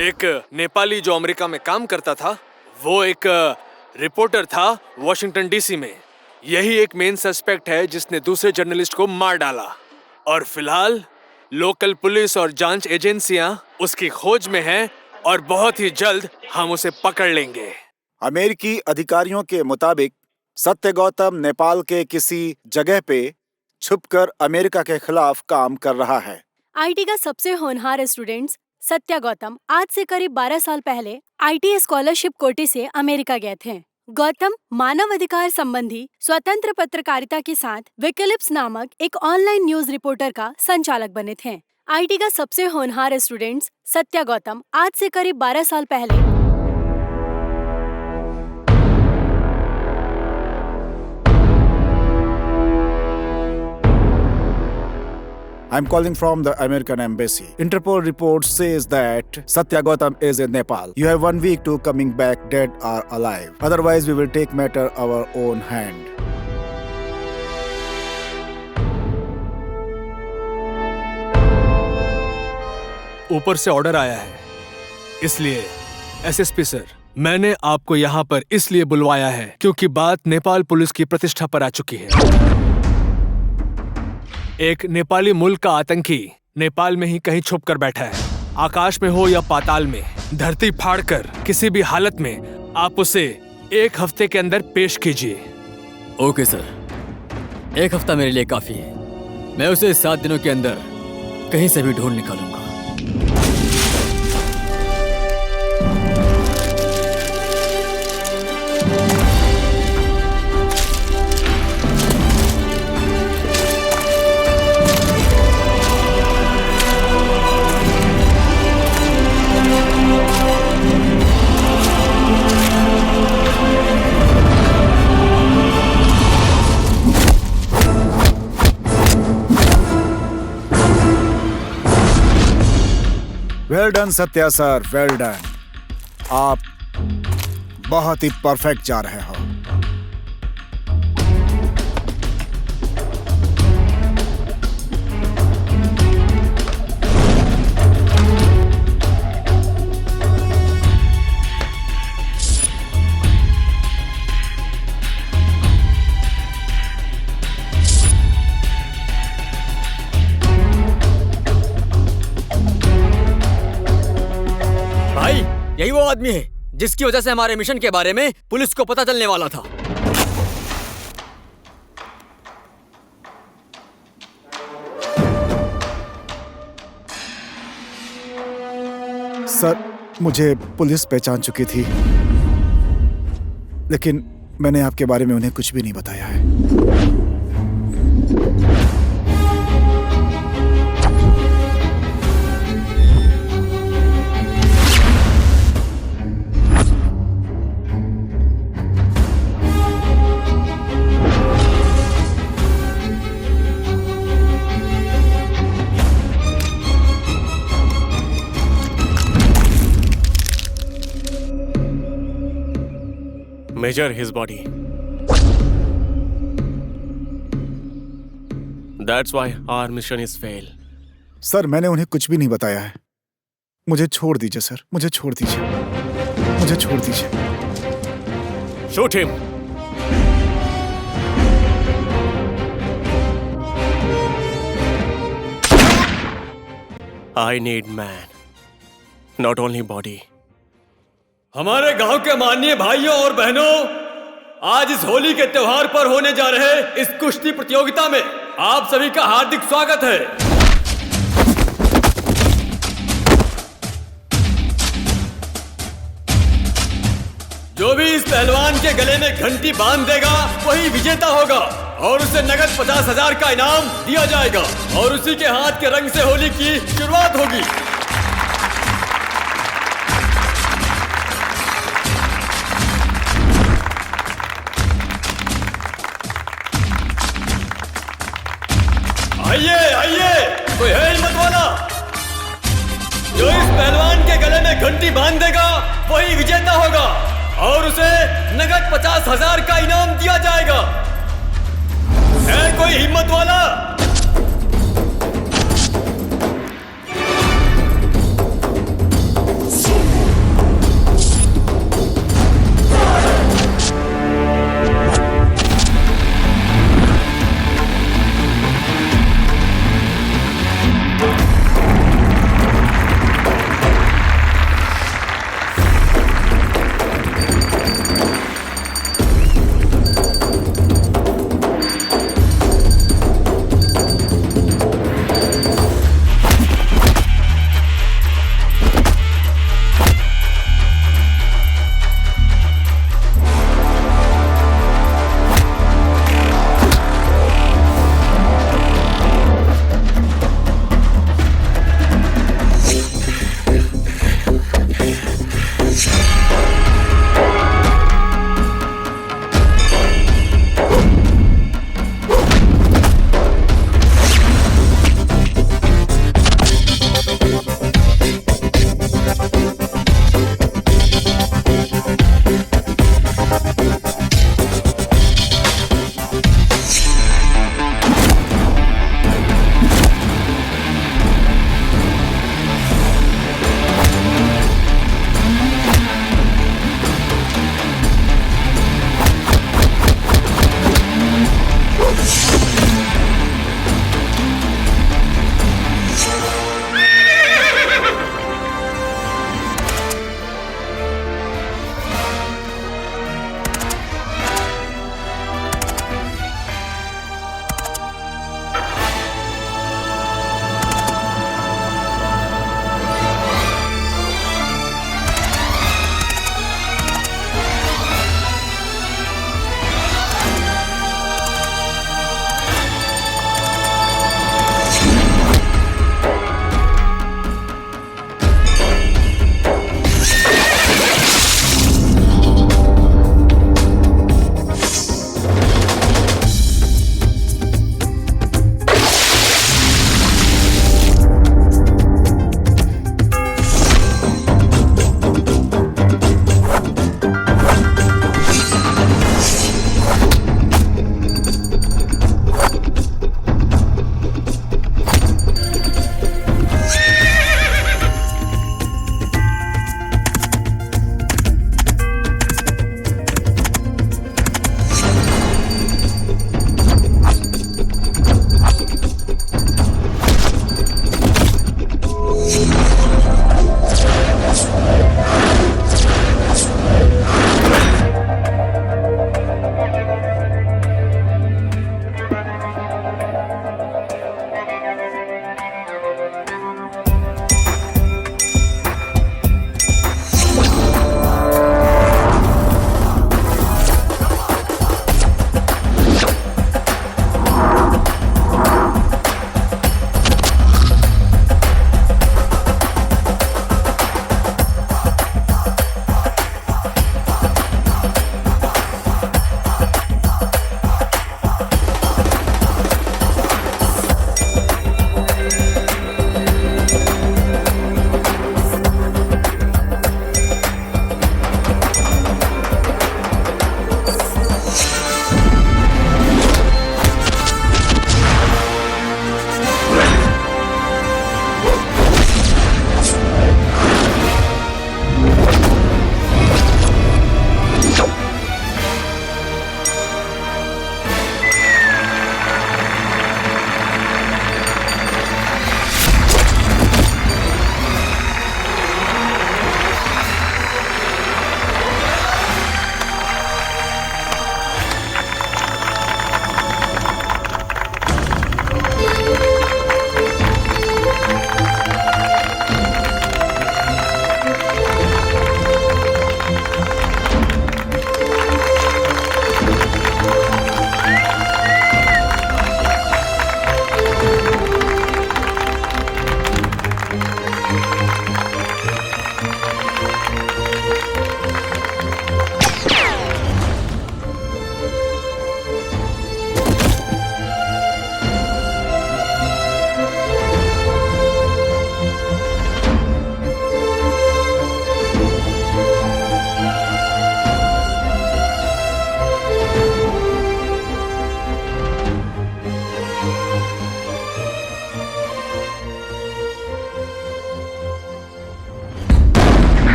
एक नेपाली जो अमेरिका में काम करता था, वो एक रिपोर्टर था वॉशिंगटन डीसी में। यही एक मेन सस्पेक्ट है जिसने दूसरे जर्नलिस्ट को मार डाला, और फिलहाल लोकल पुलिस और जांच एजेंसियां उसकी खोज में हैं और बहुत ही जल्द हम उसे पकड़ लेंगे। अमेरिकी अधिकारियों के मुताबिक सत्य गौतम नेपाल के किसी जगह पे छुपकर अमेरिका के खिलाफ काम कर रहा है। आईटी का सबसे होनहार स्टूडेंट्स सत्या गौतम आज से करीब 12 साल पहले आईटी स्कॉलरशिप कोटे से अमेरिका गए थे। गौतम मानव अधिकार संबंधी स्वतंत्र पत्रकारिता के साथ विकिलिप्स नामक एक ऑनलाइन न्यूज रिपोर्टर का संचालक बने थे। आईटी का सबसे होनहार स्टूडेंट्स सत्या गौतम आज से करीब 12 साल पहले I'm calling from the American Embassy. Interpol report says that Satya Gautam is in Nepal. You have 1 week to coming back dead or alive. Otherwise, we will take matter our own hand. ऊपर से order आया है। इसलिए SSP sir, मैंने आपको यहाँ पर इसलिए बुलवाया है क्योंकि बात नेपाल पुलिस की प्रतिष्ठा पर आ चुकी है। एक नेपाली मुल्क का आतंकी नेपाल में ही कहीं छुप कर बैठा है। आकाश में हो या पाताल में, धरती फाड़कर किसी भी हालत में आप उसे 1 हफ्ते के अंदर पेश कीजिए। ओके सर, 1 हफ्ता मेरे लिए काफी है। मैं उसे 7 दिनों के अंदर कहीं से भी ढूंढ निकालूंगा। Well done Satya sir, well done. आप बहुत ही परफेक्ट जा रहे हो। यही वो आदमी है जिसकी वजह से हमारे मिशन के बारे में पुलिस को पता चलने वाला था। सर, मुझे पुलिस पहचान चुकी थी, लेकिन मैंने आपके बारे में उन्हें कुछ भी नहीं बताया है। Measure his body. That's why our mission is fail. Sir, मैंने उन्हें कुछ भी नहीं बताया है। मुझे छोड़ दीजिए सर, मुझे छोड़ दीजिए, मुझे छोड़ दीजिए। Shoot him. I need man, not only body. हमारे गांव के माननीय भाइयों और बहनों, आज इस होली के त्योहार पर होने जा रहे इस कुश्ती प्रतियोगिता में आप सभी का हार्दिक स्वागत है। जो भी इस पहलवान के गले में घंटी बांध देगा वही विजेता होगा और उसे नगद 50,000 का इनाम दिया जाएगा और उसी के हाथ के रंग से होली की शुरुआत होगी। आइए आइए, कोई है हिम्मत वाला? जो इस पहलवान के गले में घंटी बांध देगा वही विजेता होगा और उसे नगद 50,000 का इनाम दिया जाएगा। है कोई हिम्मत वाला?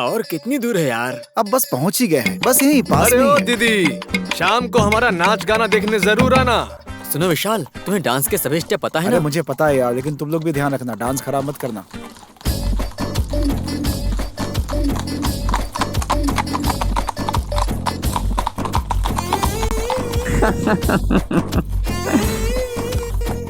और कितनी दूर है यार? अब बस पहुंच ही गए हैं, बस यहीं पास अरे में ओ ही है। दीदी, शाम को हमारा नाच गाना देखने जरूर आना। सुनो विशाल, तुम्हें डांस के सभी स्टेप पता है अरे ना? मुझे पता है यार, लेकिन तुम लोग भी ध्यान रखना, डांस खराब मत करना।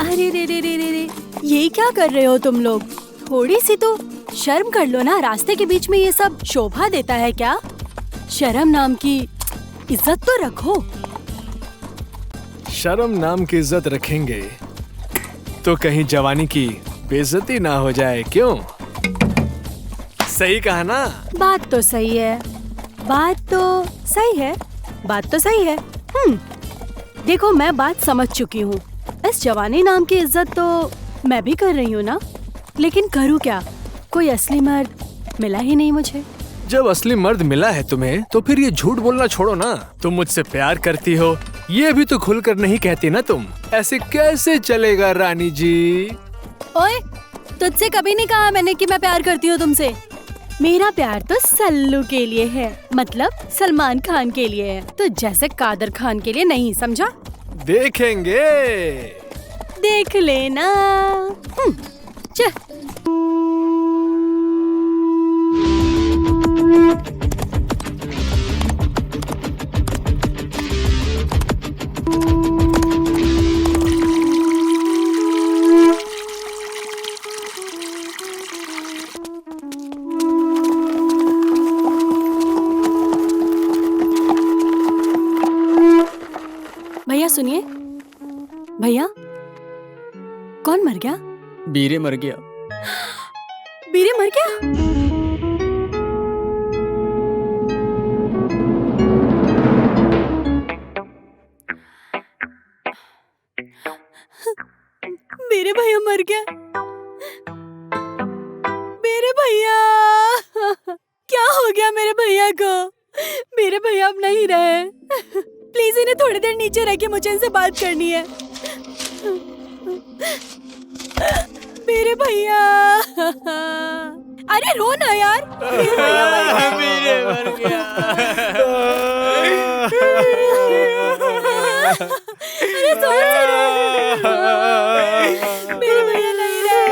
अरे रे रे रे रे रे, ये क्या कर रहे हो तुम लोग? थोड़ी सी तो शर्म कर लो ना, रास्ते के बीच में ये सब शोभा देता है क्या? शर्म नाम की इज्जत तो रखो। शर्म नाम की इज्जत रखेंगे तो कहीं जवानी की बेइज्जती ना हो जाए, क्यों? सही कहा ना? बात तो सही है, बात तो सही है, बात तो सही है। देखो मैं बात समझ चुकी हूँ। इस जवानी नाम की इज्जत तो मैं भी कर रही हूँ ना, लेकिन करूँ क्या? कोई असली मर्द मिला ही नहीं मुझे। जब असली मर्द मिला है तुम्हें, तो फिर ये झूठ बोलना छोड़ो ना। तुम मुझसे प्यार करती हो, ये भी तो खुलकर नहीं कहती ना तुम। ऐसे कैसे चलेगा रानी जी? ओए, तुझसे कभी नहीं कहा मैंने कि मैं प्यार करती हूँ तुमसे। मेरा प्यार तो सल्लू के लिए है, मतलब सलमान खान के लिए है, तो जैसे कादर खान के लिए नहीं, समझा? देखेंगे। देख लेना। चल। भैया सुनिए, भैया कौन मर गया? बीरे मर गया। बीरे मर गया? मेरे भैया मर गया। मेरे भैया क्या हो गया मेरे भैया को? मेरे भैया अब नहीं रहे। प्लीज इन्हें थोड़ी देर नीचे रखिए, मुझे इनसे बात करनी है। मेरे भैया, अरे रो ना यार। मेरे भैया मर गया। अरे जोर से रो। मेरे भैया नहीं रहे।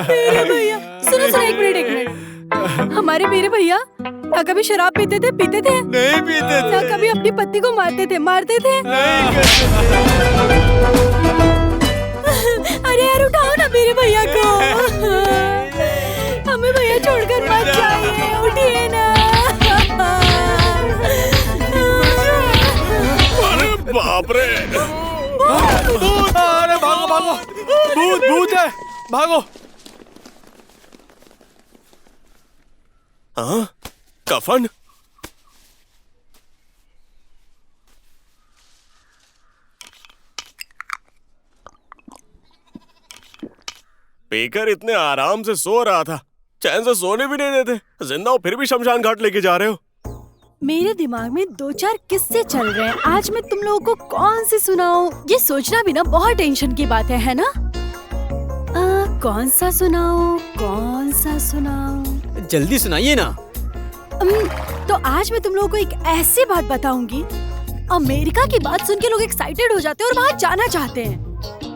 मेरे भैया, सुनो सुनो, एक मिनट। हमारे मेरे भैया ना कभी शराब पीते थे? नहीं पीते ना कभी अपनी पत्नी को मारते थे? अरे यार उठाओ ना मेरे भैया को। हमें भैया छोड़कर मत जाइए, उठिए ना। अरे बाप रे! अरे भागो भागो, भूत है, भागो। हाँ? कफन? पीकर इतने आराम से सो रहा था, चैन से सोने भी नहीं देते। जिंदा हो फिर भी शमशान घाट लेके जा रहे हो। मेरे दिमाग में 2-4 किस्से चल रहे हैं, आज मैं तुम लोगों को कौन से सुनाऊं? ये सोचना भी ना बहुत टेंशन की बात है ना? कौन सा सुनाऊं? जल्दी सुनाइए ना। तो आज मैं तुम लोगों को एक ऐसी बात बताऊंगी, अमेरिका की बात सुन के लोग एक्साइटेड हो जाते हैं और वहाँ जाना चाहते हैं।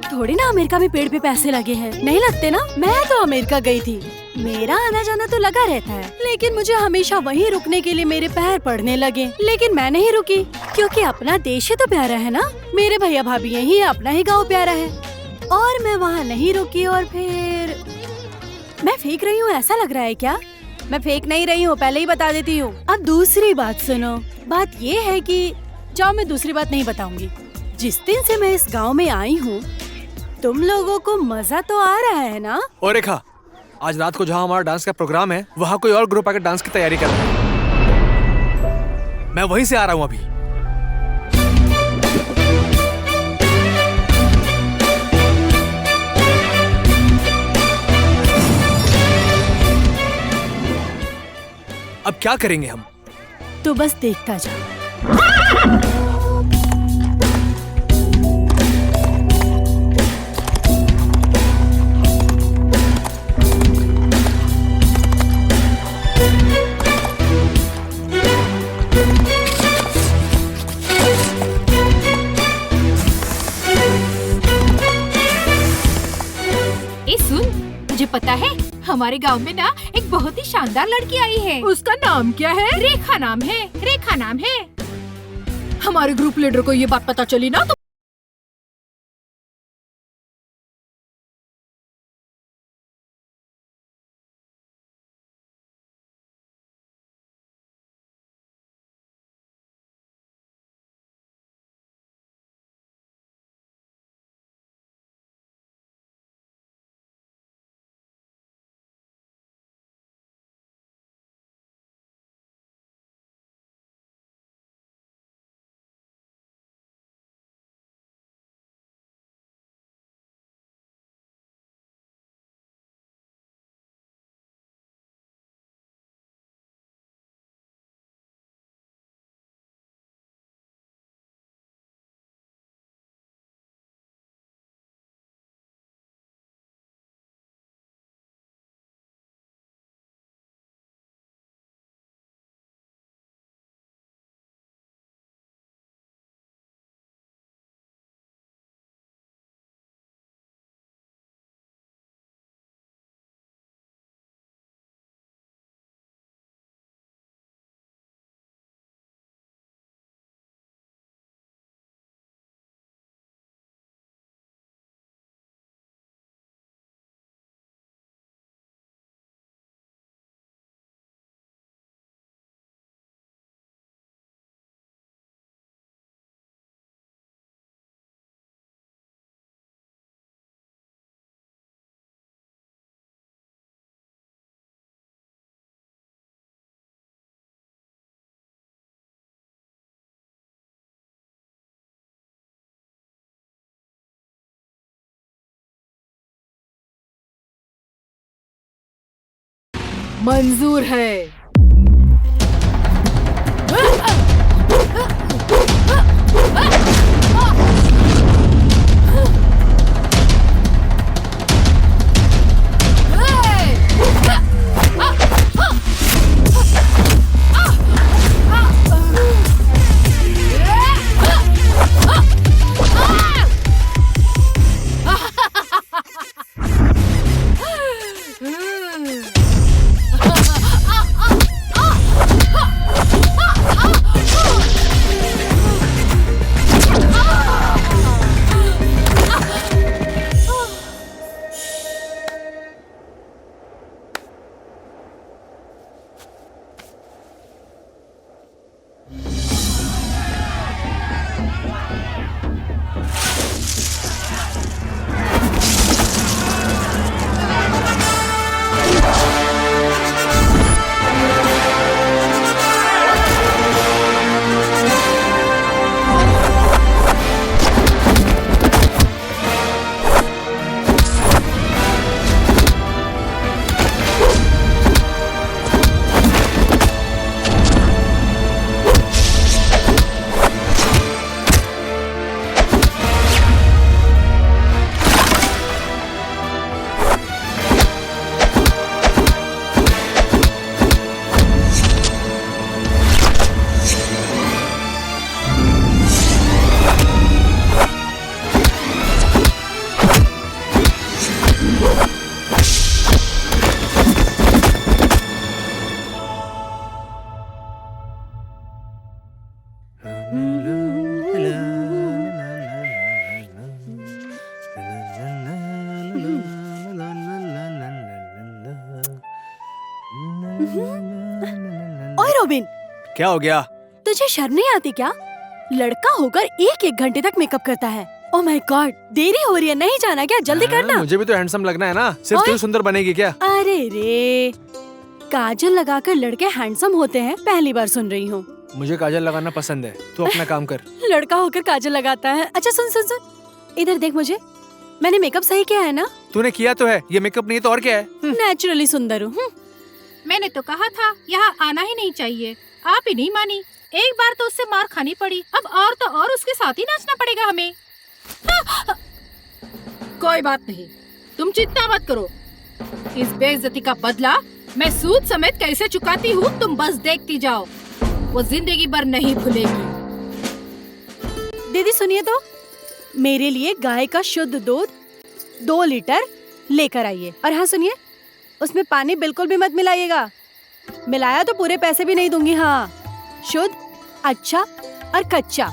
थोड़ी ना अमेरिका में पेड़ पे पैसे लगे हैं, नहीं लगते ना? मैं तो अमेरिका गई थी, मेरा आना जाना तो लगा रहता है, लेकिन मुझे हमेशा वहीं रुकने के लिए मेरे पैर पड़ने लगे। लेकिन मैं नहीं रुकी, क्योंकि अपना देश ही तो प्यारा है ना। मेरे भैया भाभी यही है, अपना ही गाँव प्यारा है, और मैं वहाँ नहीं रुकी। और फिर मैं फेंक रही हूँ ऐसा लग रहा है क्या? मैं फेंक नहीं रही हूँ, पहले ही बता देती हूँ। अब दूसरी बात सुनो। बात ये है कि जाओ, मैं दूसरी बात नहीं बताऊंगी। जिस दिन से मैं इस गांव में आई हूँ, तुम लोगों को मजा तो आ रहा है ना? और रेखा, आज रात को जहाँ हमारा डांस का प्रोग्राम है, वहाँ कोई और ग्रुप आकर डांस की तैयारी कर रहा है। मैं वहीं से आ रहा हूँ अभी। अब क्या करेंगे हम? तो बस देखता जा। पता है, हमारे गांव में ना एक बहुत ही शानदार लड़की आई है। उसका नाम क्या है? रेखा नाम है। रेखा नाम है। हमारे ग्रुप लीडर को ये बात पता चली ना तो मंजूर है। ओए रोबिन, क्या हो गया? तुझे शर्म नहीं आती क्या? लड़का होकर एक एक घंटे तक मेकअप करता है। ओह माय गॉड, देरी हो रही है, नहीं जाना क्या? जल्दी करना। मुझे भी तो हैंडसम लगना है ना, सिर्फ तू सुंदर बनेगी क्या? अरे रे, काजल लगाकर लड़के हैंडसम होते हैं, पहली बार सुन रही हूँ। मुझे काजल लगाना पसंद है, तू अपना काम कर। लड़का होकर काजल लगाता है। अच्छा सुन सुन सुन, इधर देख मुझे, मैंने मेकअप सही किया है ना? तूने किया तो है, ये मेकअप नहीं तो और क्या है? नेचुरली सुंदर हूँ। मैंने तो कहा था यहाँ आना ही नहीं चाहिए, आप ही नहीं मानी। एक बार तो उससे मार खानी पड़ी, अब और तो और उसके साथ ही नाचना पड़ेगा हमें। कोई बात नहीं, तुम चिंता मत करो। इस बेइज्जती का बदला मैं सूद समेत कैसे चुकाती हूँ, तुम बस देखती जाओ। वो जिंदगी भर नहीं भूलेगी। दीदी सुनिए तो, मेरे लिए गाय का शुद्ध दूध 2 लीटर लेकर आइए। और हाँ सुनिए, उसमें पानी बिल्कुल भी मत मिलाइएगा। मिलाया तो पूरे पैसे भी नहीं दूंगी। हाँ, शुद्ध, अच्छा और कच्चा।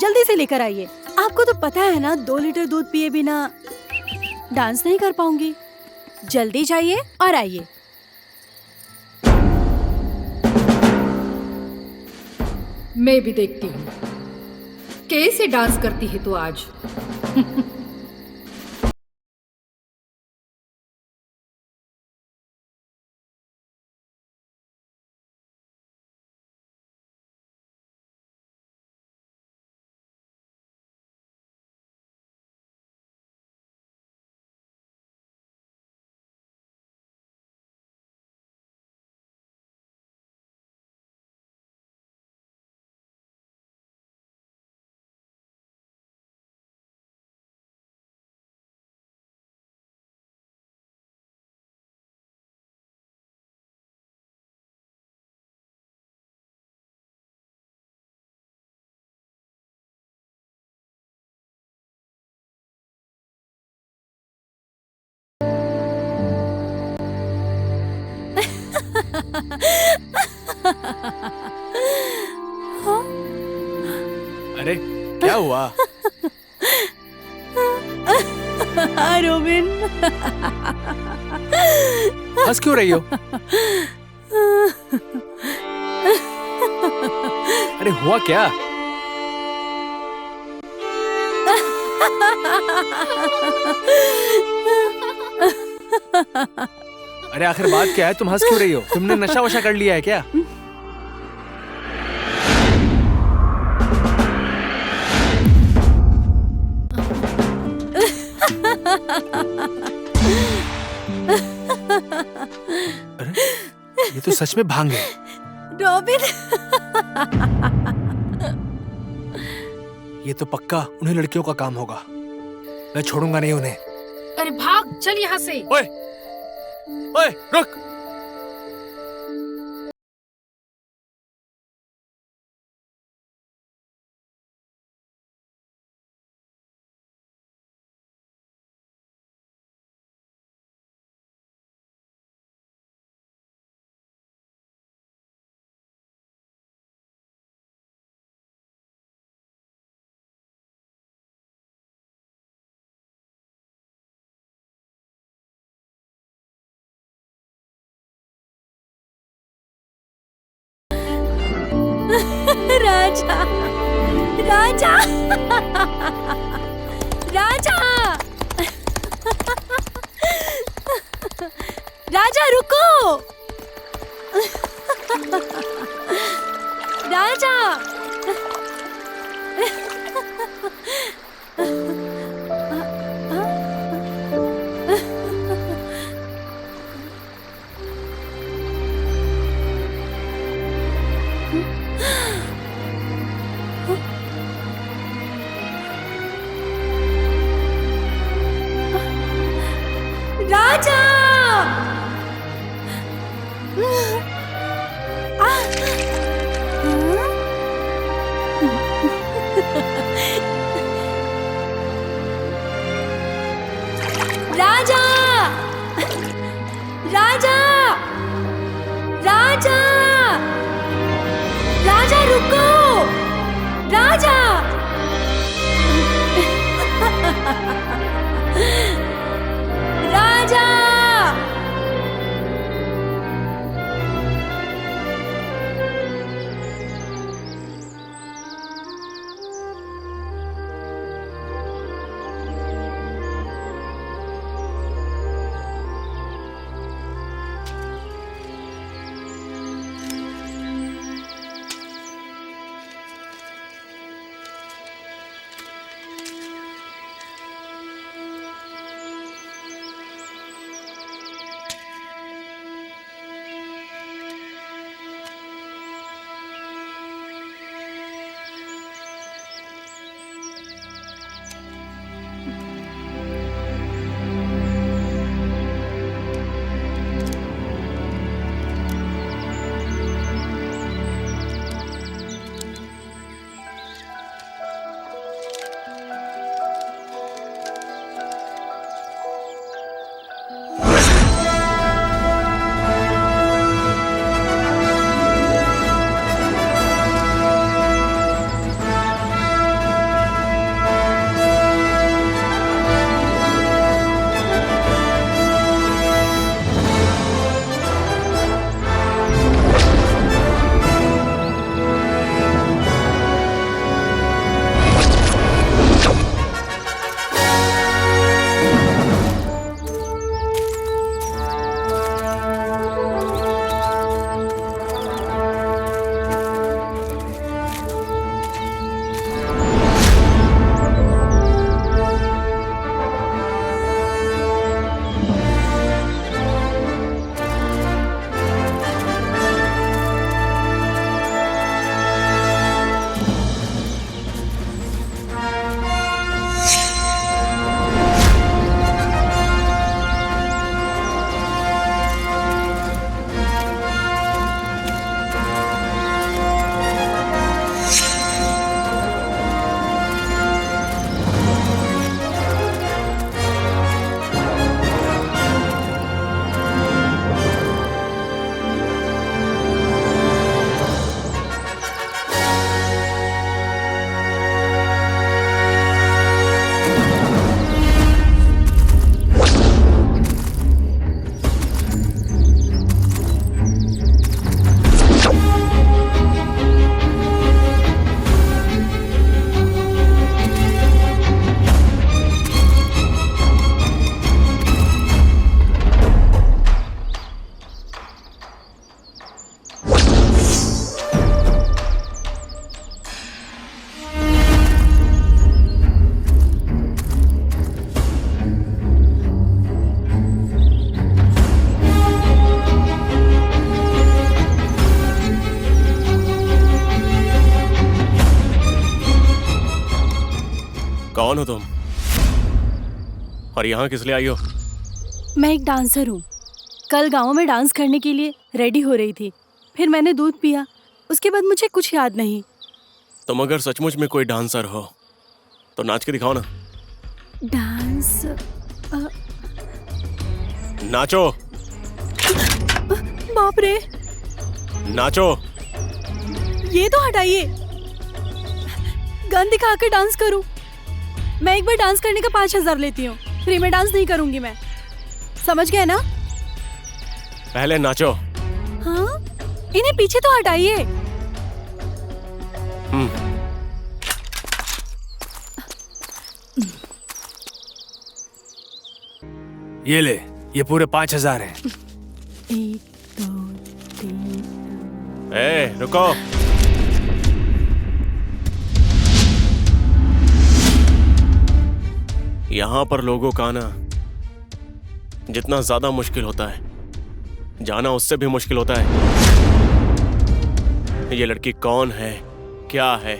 जल्दी से लेकर आइए। आपको तो पता है ना, 2 लीटर दूध पिए बिना डांस नहीं कर पाऊंगी। जल्दी जाइए और आइए। मैं भी देखती हूँ कैसे डांस करती है तू आज। अरे क्या हुआ? रोबिन, हंस क्यों रही हो? अरे हुआ क्या? अरे आखिर बात क्या है? तुम हंस क्यों रही हो? तुमने नशा वशा कर लिया है क्या? अरे ये तो सच में भांग है। रोबिन, ये तो पक्का उन्हीं लड़कियों का काम होगा। मैं छोड़ूंगा नहीं उन्हें। अरे भाग, चल यहाँ से। ओए, ओए, रुक। राजा, राजा, राजा, राजा रुको। राजा, राजा, राजा, राजा, राजा, राजा रुको। राजा, राजा, कौन हो तुम? और यहाँ किस लिए आई हो? मैं एक डांसर हूँ। कल गाँव में डांस करने के लिए रेडी हो रही थी, फिर मैंने दूध पिया, उसके बाद मुझे कुछ याद नहीं। तुम अगर सचमुच में कोई डांसर हो तो नाच के दिखाओ ना। डांस? नाचो, बाप रे, नाचो। ये तो हटाइए। गन दिखा कर डांस करूं? मैं एक बार डांस करने का 5,000 लेती हूँ, फ्री में डांस नहीं करूंगी मैं, समझ गए ना? पहले नाचो। हाँ, इन्हें पीछे तो हटाइए। ये ले, ये पूरे 5,000 हैं। 1, 2, 3। ए, रुको। यहाँ पर लोगों का आना जितना ज्यादा मुश्किल होता है, जाना उससे भी मुश्किल होता है। ये लड़की कौन है, क्या है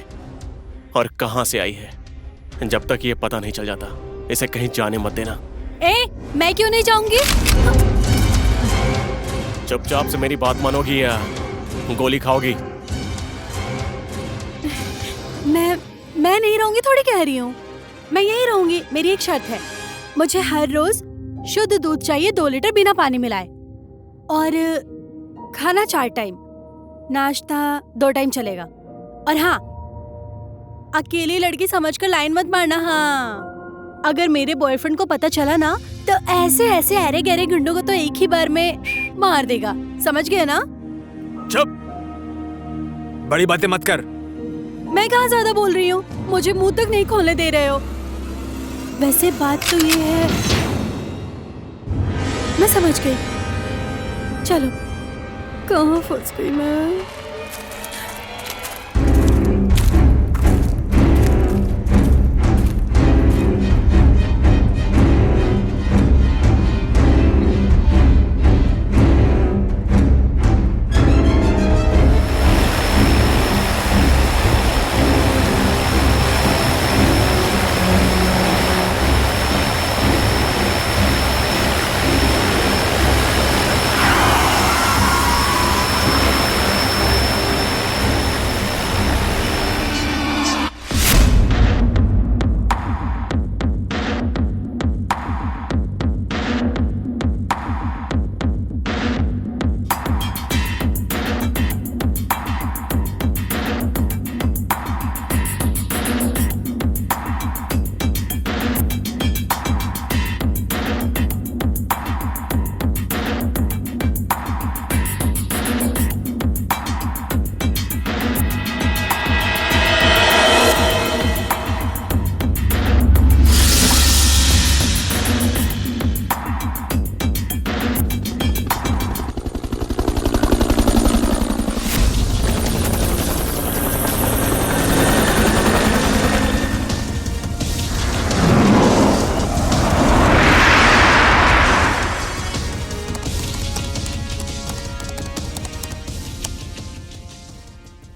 और कहां से आई है, जब तक ये पता नहीं चल जाता इसे कहीं जाने मत देना। ए, मैं क्यों नहीं जाऊंगी? चुपचाप से मेरी बात मानोगी या गोली खाओगी? मैं नहीं रहूंगी, थोड़ी कह रही हूँ। मैं यही रहूंगी। मेरी एक शर्त है, मुझे हर रोज शुद्ध दूध चाहिए, 2 लीटर बिना पानी मिलाए, और खाना 4 टाइम, नाश्ता 2 टाइम चलेगा। और हाँ, अकेली लड़की समझकर लाइन मत मारना। हाँ, अगर मेरे बॉयफ्रेंड को पता चला ना तो ऐसे ऐसे अरे गहरे गुंडों को तो एक ही बार में मार देगा, समझ गए ना? चुप, बड़ी बातें मत कर। मैं कहाँ ज्यादा बोल रही हूँ, मुझे मुंह तक नहीं खोलने दे रहे हो। वैसे बात तो ये है, मैं समझ गई। चलो, कहाँ फंस गई मैं?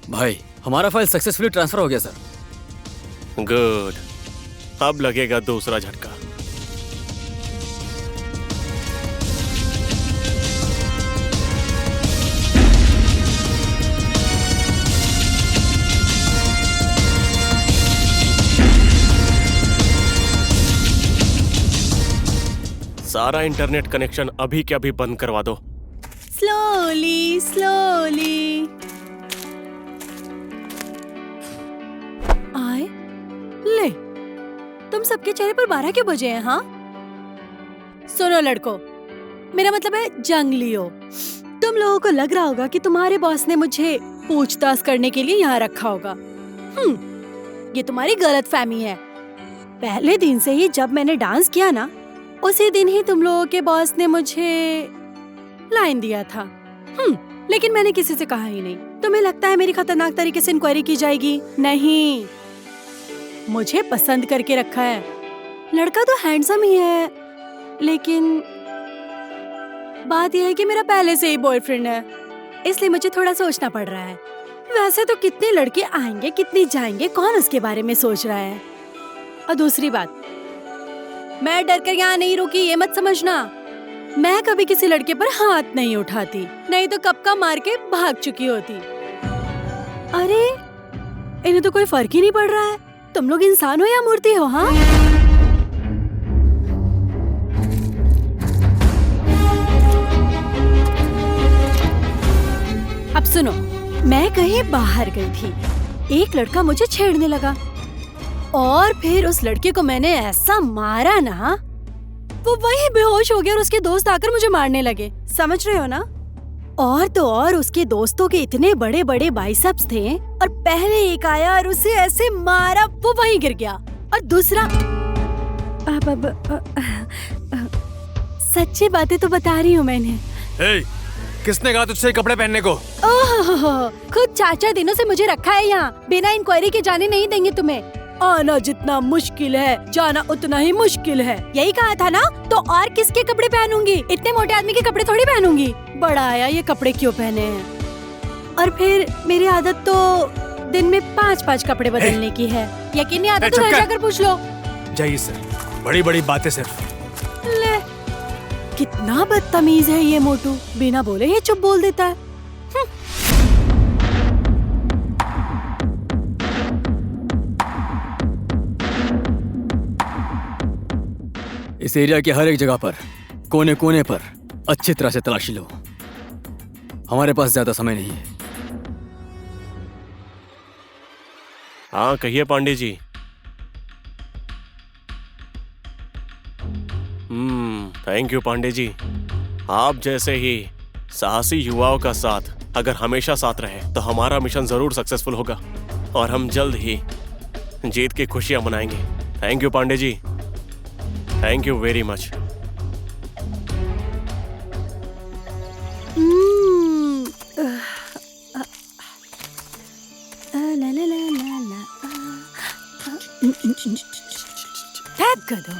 भाई, हमारा फाइल सक्सेसफुली ट्रांसफर हो गया सर। गुड, अब लगेगा दूसरा झटका। सारा इंटरनेट कनेक्शन अभी के अभी बंद करवा दो। स्लोली स्लोली आए ले। तुम सबके चेहरे पर 12 क्यों बजे हैं? हाँ, सुनो लड़को, मेरा मतलब है जंगलियों। तुम लोगों को लग रहा होगा कि तुम्हारे बॉस ने मुझे पूछताछ करने के लिए यहाँ रखा होगा। ये तुम्हारी गलतफहमी है। पहले दिन से ही जब मैंने डांस किया ना, उसी दिन ही तुम लोगों के बॉस ने मुझे लाइन दिया था। लेकिन मैंने किसी से कहा ही नहीं। तुम्हें लगता है मेरी खतरनाक तरीके से इंक्वायरी की जाएगी? नहीं, मुझे पसंद करके रखा है। लड़का तो हैंडसम ही है, लेकिन बात यह है कि मेरा पहले से ही बॉयफ्रेंड है, इसलिए मुझे थोड़ा सोचना पड़ रहा है। वैसे तो कितने लड़के आएंगे, कितनी जाएंगे, कौन उसके बारे में सोच रहा है? और दूसरी बात, मैं डर कर यहाँ नहीं रुकी, ये मत समझना। मैं कभी किसी लड़के पर हाथ नहीं उठाती, नहीं तो कब का मार के भाग चुकी होती। अरे इन्हें तो कोई फर्क ही नहीं पड़ रहा है। तुम लोग इंसान हो या मूर्ति हो? हाँ, अब सुनो, मैं कहीं बाहर गई थी, एक लड़का मुझे छेड़ने लगा और फिर उस लड़के को मैंने ऐसा मारा ना, वो वही बेहोश हो गया और उसके दोस्त आकर मुझे मारने लगे। समझ रहे हो ना? और तो और उसके दोस्तों के इतने बड़े बड़े बाइसेप्स थे और पहले एक आया और उसे ऐसे मारा, वो वहीं गिर गया। और दूसरा, सच्ची बातें तो बता रही हूँ मैंने। हे, किसने कहा तुझसे कपड़े पहनने को? ओह, खुद चाचा दिनों से मुझे रखा है यहाँ, बिना इंक्वायरी के जाने नहीं देंगे तुम्हें। आना जितना मुश्किल है, जाना उतना ही मुश्किल है। यही कहा था ना, तो और किसके कपड़े पहनूंगी? इतने मोटे आदमी के कपड़े थोड़ी पहनूंगी। बड़ा आया ये कपड़े क्यों पहने हैं। और फिर मेरी आदत तो दिन में 5-5 कपड़े बदलने की है। यकीन नहीं आता तो घर जाकर पूछ लो। जाइए सर, बड़ी बड़ी बातें सिर्फ। ले, कितना बदतमीज है ये मोटू, बिना बोले ही चुप बोल देता है। इस एरिया के हर एक जगह पर, कोने कोने पर अच्छी तरह से तलाशी लो। हमारे पास ज्यादा समय नहीं है। हाँ कहिए पांडे जी। थैंक यू पांडे जी। आप जैसे ही साहसी युवाओं का साथ अगर हमेशा साथ रहे तो हमारा मिशन जरूर सक्सेसफुल होगा और हम जल्द ही जीत की खुशियां मनाएंगे। Thank you Pandey ji, thank you very much. कर दो।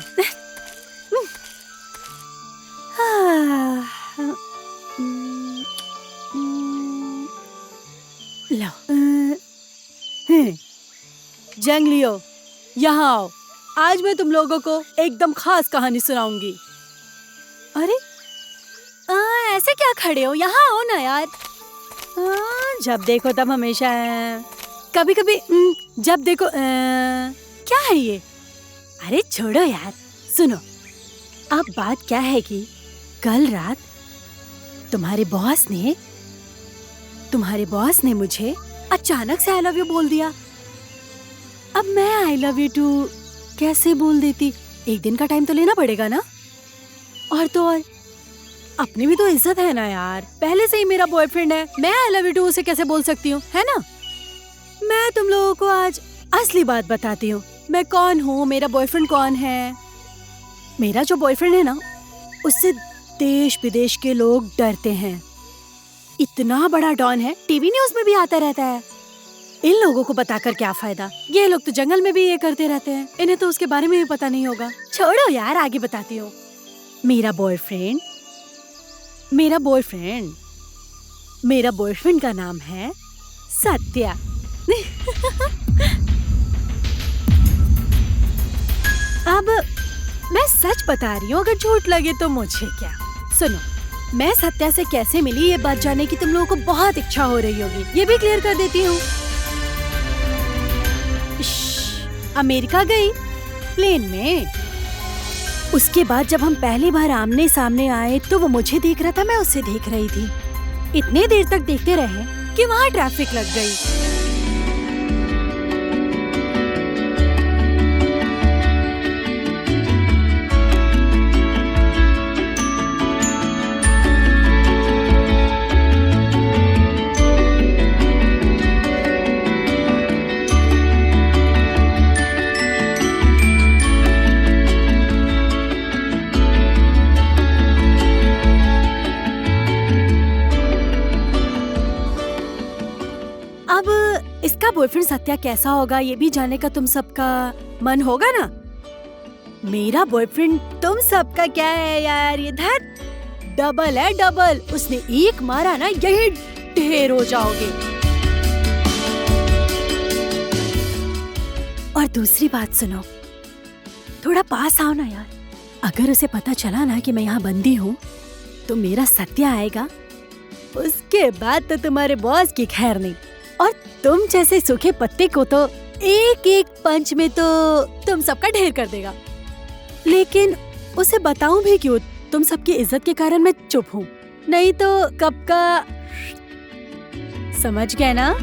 लो, जंगलियों, यहाँ आओ। आज मैं तुम लोगों को एकदम खास कहानी सुनाऊंगी। अरे ऐसे क्या खड़े हो? यहाँ आओ ना यार। जब देखो तब हमेशा कभी कभी जब देखो क्या है ये? अरे छोड़ो यार, सुनो। अब बात क्या है कि कल रात तुम्हारे बॉस ने मुझे अचानक से आई लव यू बोल दिया। अब मैं आई लव यू टू कैसे बोल देती? एक दिन का टाइम तो लेना पड़ेगा ना। और तो और अपनी भी तो इज्जत है ना यार। पहले से ही मेरा बॉयफ्रेंड है, मैं आई लव यू टू उसे कैसे बोल सकती हूँ, है ना? मैं तुम लोगों को आज असली बात बताती हूँ। मैं कौन हूँ, मेरा बॉयफ्रेंड कौन है। मेरा जो बॉयफ्रेंड है ना, उससे देश विदेश के लोग डरते हैं। इतना बड़ा डॉन है, टीवी न्यूज में भी आता रहता है। इन लोगों को बताकर क्या फायदा? ये लोग तो जंगल में भी ये करते रहते हैं, इन्हें तो उसके बारे में भी पता नहीं होगा। छोड़ो यार, आगे बताती हूँ। मेरा बॉयफ्रेंड का नाम है सत्या। अब मैं सच बता रही हूँ, अगर झूठ लगे तो मुझे क्या। सुनो, मैं सत्या से कैसे मिली ये बात जानने की तुम लोगों को बहुत इच्छा हो रही होगी, ये भी क्लियर कर देती हूँ। अमेरिका गई प्लेन में। उसके बाद जब हम पहली बार आमने सामने आए तो वो मुझे देख रहा था, मैं उसे देख रही थी। इतने देर तक देखते रहे कि वहाँ ट्रैफिक लग गई। इसका बॉयफ्रेंड सत्या कैसा होगा ये भी जानने का तुम सबका मन होगा ना। मेरा बॉयफ्रेंड तुम सबका क्या है यार, ये डबल है, डबल। उसने एक मारा ना, यही ढेर हो जाओगे। और दूसरी बात सुनो, थोड़ा पास आओ ना यार। अगर उसे पता चला ना कि मैं यहाँ बंदी हूँ तो मेरा सत्य आएगा, उसके बाद तो तुम्हारे बॉस की खैर नहीं। और तुम जैसे सूखे पत्ते को तो एक एक पंच में तो तुम सबका ढेर कर देगा। लेकिन उसे बताऊं भी क्यों? तुम सबकी इज्जत के कारण मैं चुप हूँ, नहीं तो कब का समझ गए ना।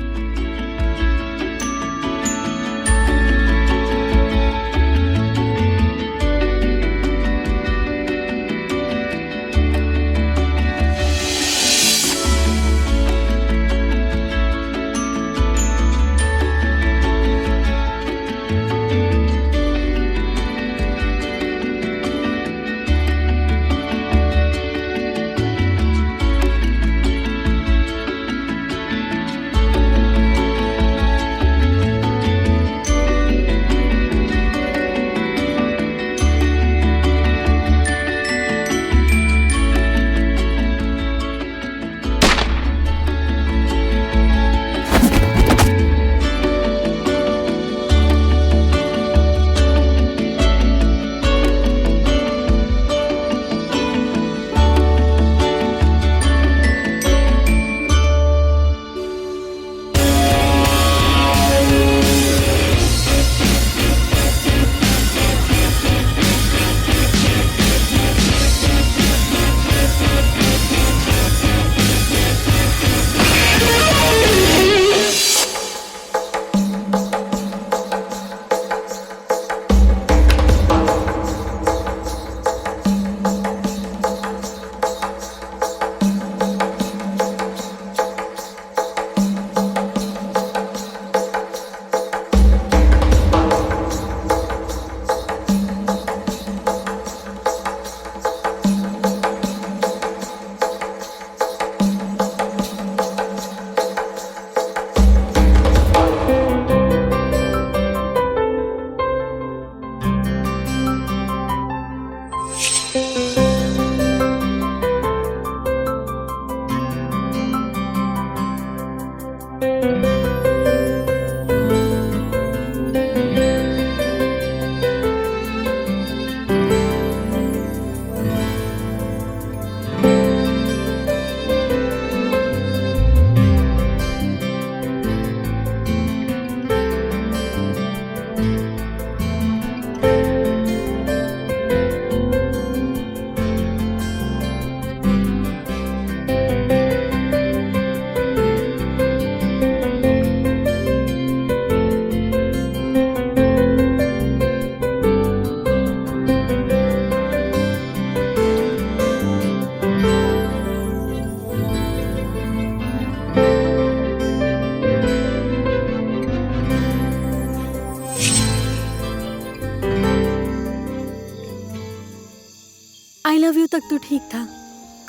आई लव यू तक तो ठीक था,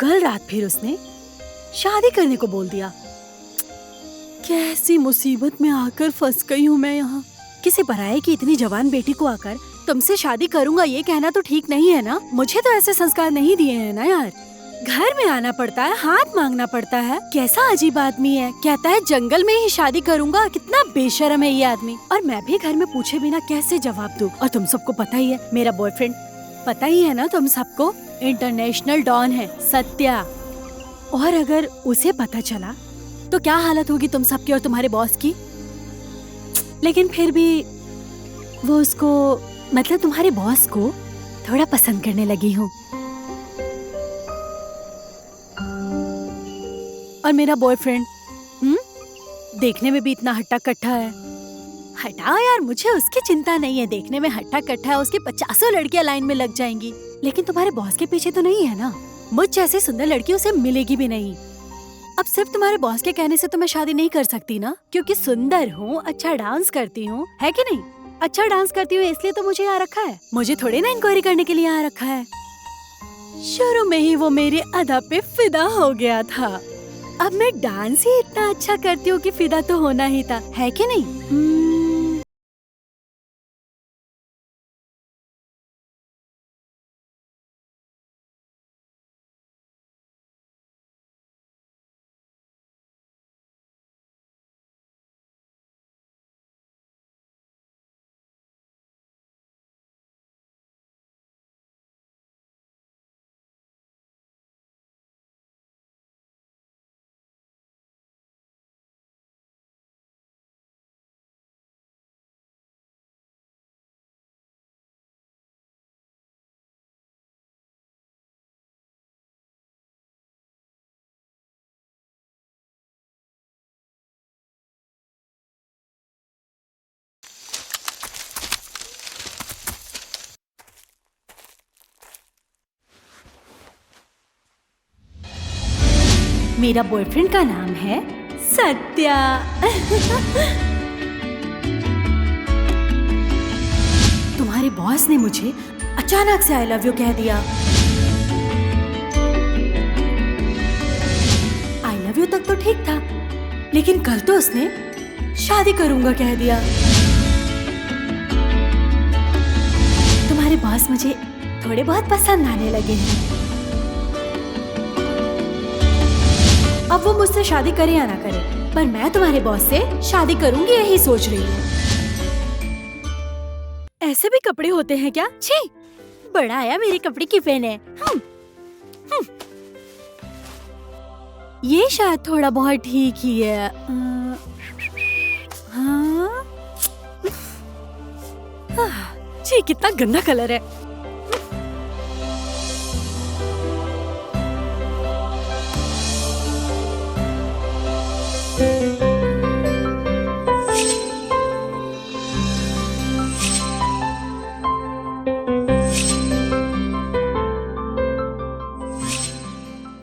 कल रात फिर उसने शादी करने को बोल दिया। कैसी मुसीबत में आकर फंस गई हूँ मैं यहाँ। किसी पराये की इतनी जवान बेटी को आकर तुमसे शादी करूंगा ये कहना तो ठीक नहीं है ना। मुझे तो ऐसे संस्कार नहीं दिए हैं ना यार। घर में आना पड़ता है, हाथ मांगना पड़ता है। कैसा अजीब आदमी है, कहता है जंगल में ही शादी करूंगा। कितना बेशर्म है ये आदमी। और मैं भी घर में पूछे बिना कैसे जवाब दूं। और तुम सबको पता ही है मेरा बॉयफ्रेंड, पता ही है ना तुम सबको, इंटरनेशनल डॉन है सत्या। और अगर उसे पता चला तो क्या हालत होगी तुम सबकी और तुम्हारे बॉस की। लेकिन फिर भी वो उसको, मतलब तुम्हारे बॉस को थोड़ा पसंद करने लगी हूँ। और मेरा बॉयफ्रेंड देखने में भी इतना हट्टा कट्टा है। हटाओ यार, मुझे उसकी चिंता नहीं है। देखने में हट्टा कट्टा है, उसकी 50 लड़कियां लाइन में लग जाएंगी। लेकिन तुम्हारे बॉस के पीछे तो नहीं है ना। मुझ जैसी सुंदर लड़की उसे मिलेगी भी नहीं। अब सिर्फ तुम्हारे बॉस के कहने से तो मैं शादी नहीं कर सकती ना, क्योंकि सुंदर हूँ, अच्छा डांस करती हूँ, है कि नहीं। अच्छा डांस करती हूँ इसलिए तो मुझे यहाँ रखा है। मुझे थोड़ी ना इंक्वायरी करने के लिए यहाँ रखा है। शुरू में ही वो मेरी अदा पे फिदा हो गया था। अब मैं डांस ही इतना अच्छा करती हूँ कि फिदा तो होना ही था, है कि नहीं। मेरा बॉयफ्रेंड का नाम है सत्या। तुम्हारे बॉस ने मुझे अचानक से आई लव यू कह दिया। आई लव यू तक तो ठीक था, लेकिन कल तो उसने शादी करूंगा कह दिया। तुम्हारे बॉस मुझे थोड़े बहुत पसंद आने लगे हैं। अब वो मुझसे शादी करे या ना करे, पर मैं तुम्हारे बॉस से शादी करूंगी यही सोच रही हूँ। ऐसे भी कपड़े होते हैं क्या? छी, बड़ा आया मेरे कपड़े की फैन है। ये शायद थोड़ा बहुत ठीक ही है। छी, कितना गंदा कलर है।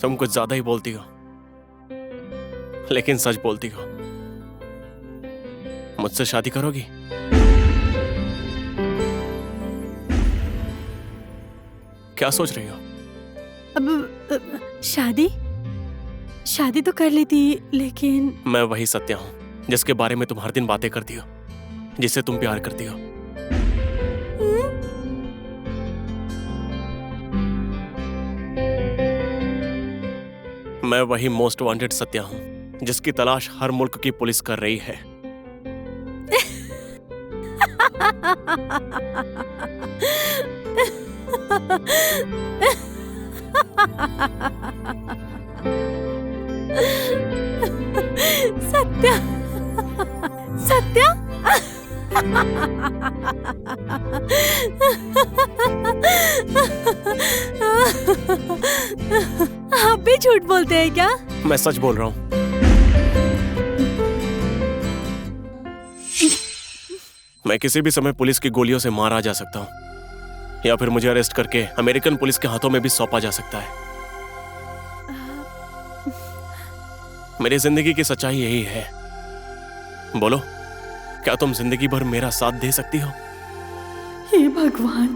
तुम कुछ ज्यादा ही बोलती हो, लेकिन सच बोलती हो। मुझसे शादी करोगी? क्या सोच रही हो? अब शादी तो कर लेती, लेकिन मैं वही सत्या हूँ जिसके बारे में तुम हर दिन बातें करती हो, जिससे तुम प्यार करती हो। मैं वही मोस्ट वांटेड सत्या हूँ जिसकी तलाश हर मुल्क की पुलिस कर रही है। सत्या, सत्या। आप भी झूठ बोलते हैं क्या? मैं सच बोल रहा हूँ। मैं किसी भी समय पुलिस की गोलियों से मारा जा सकता हूँ, या फिर मुझे अरेस्ट करके अमेरिकन पुलिस के हाथों में भी सौंपा जा सकता है। मेरी जिंदगी की सच्चाई यही है। बोलो, क्या तुम जिंदगी भर मेरा साथ दे सकती हो? हे भगवान,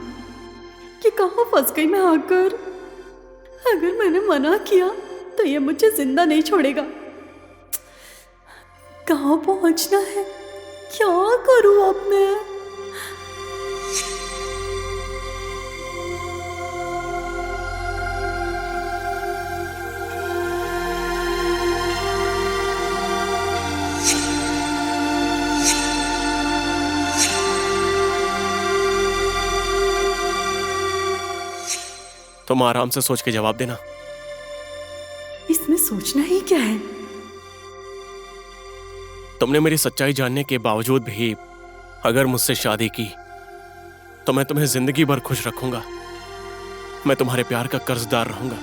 कि कहाँ फंस गई मैं आकर। अगर मैंने मना किया तो ये मुझे जिंदा नहीं छोड़ेगा। कहाँ पहुंचना है, क्या करूं अब मैं? तुम आराम से सोच के जवाब देना। इसमें सोचना ही क्या है? तुमने मेरी सच्चाई जानने के बावजूद भी अगर मुझसे शादी की तो मैं तुम्हें जिंदगी भर खुश रखूंगा। मैं तुम्हारे प्यार का कर्जदार रहूंगा।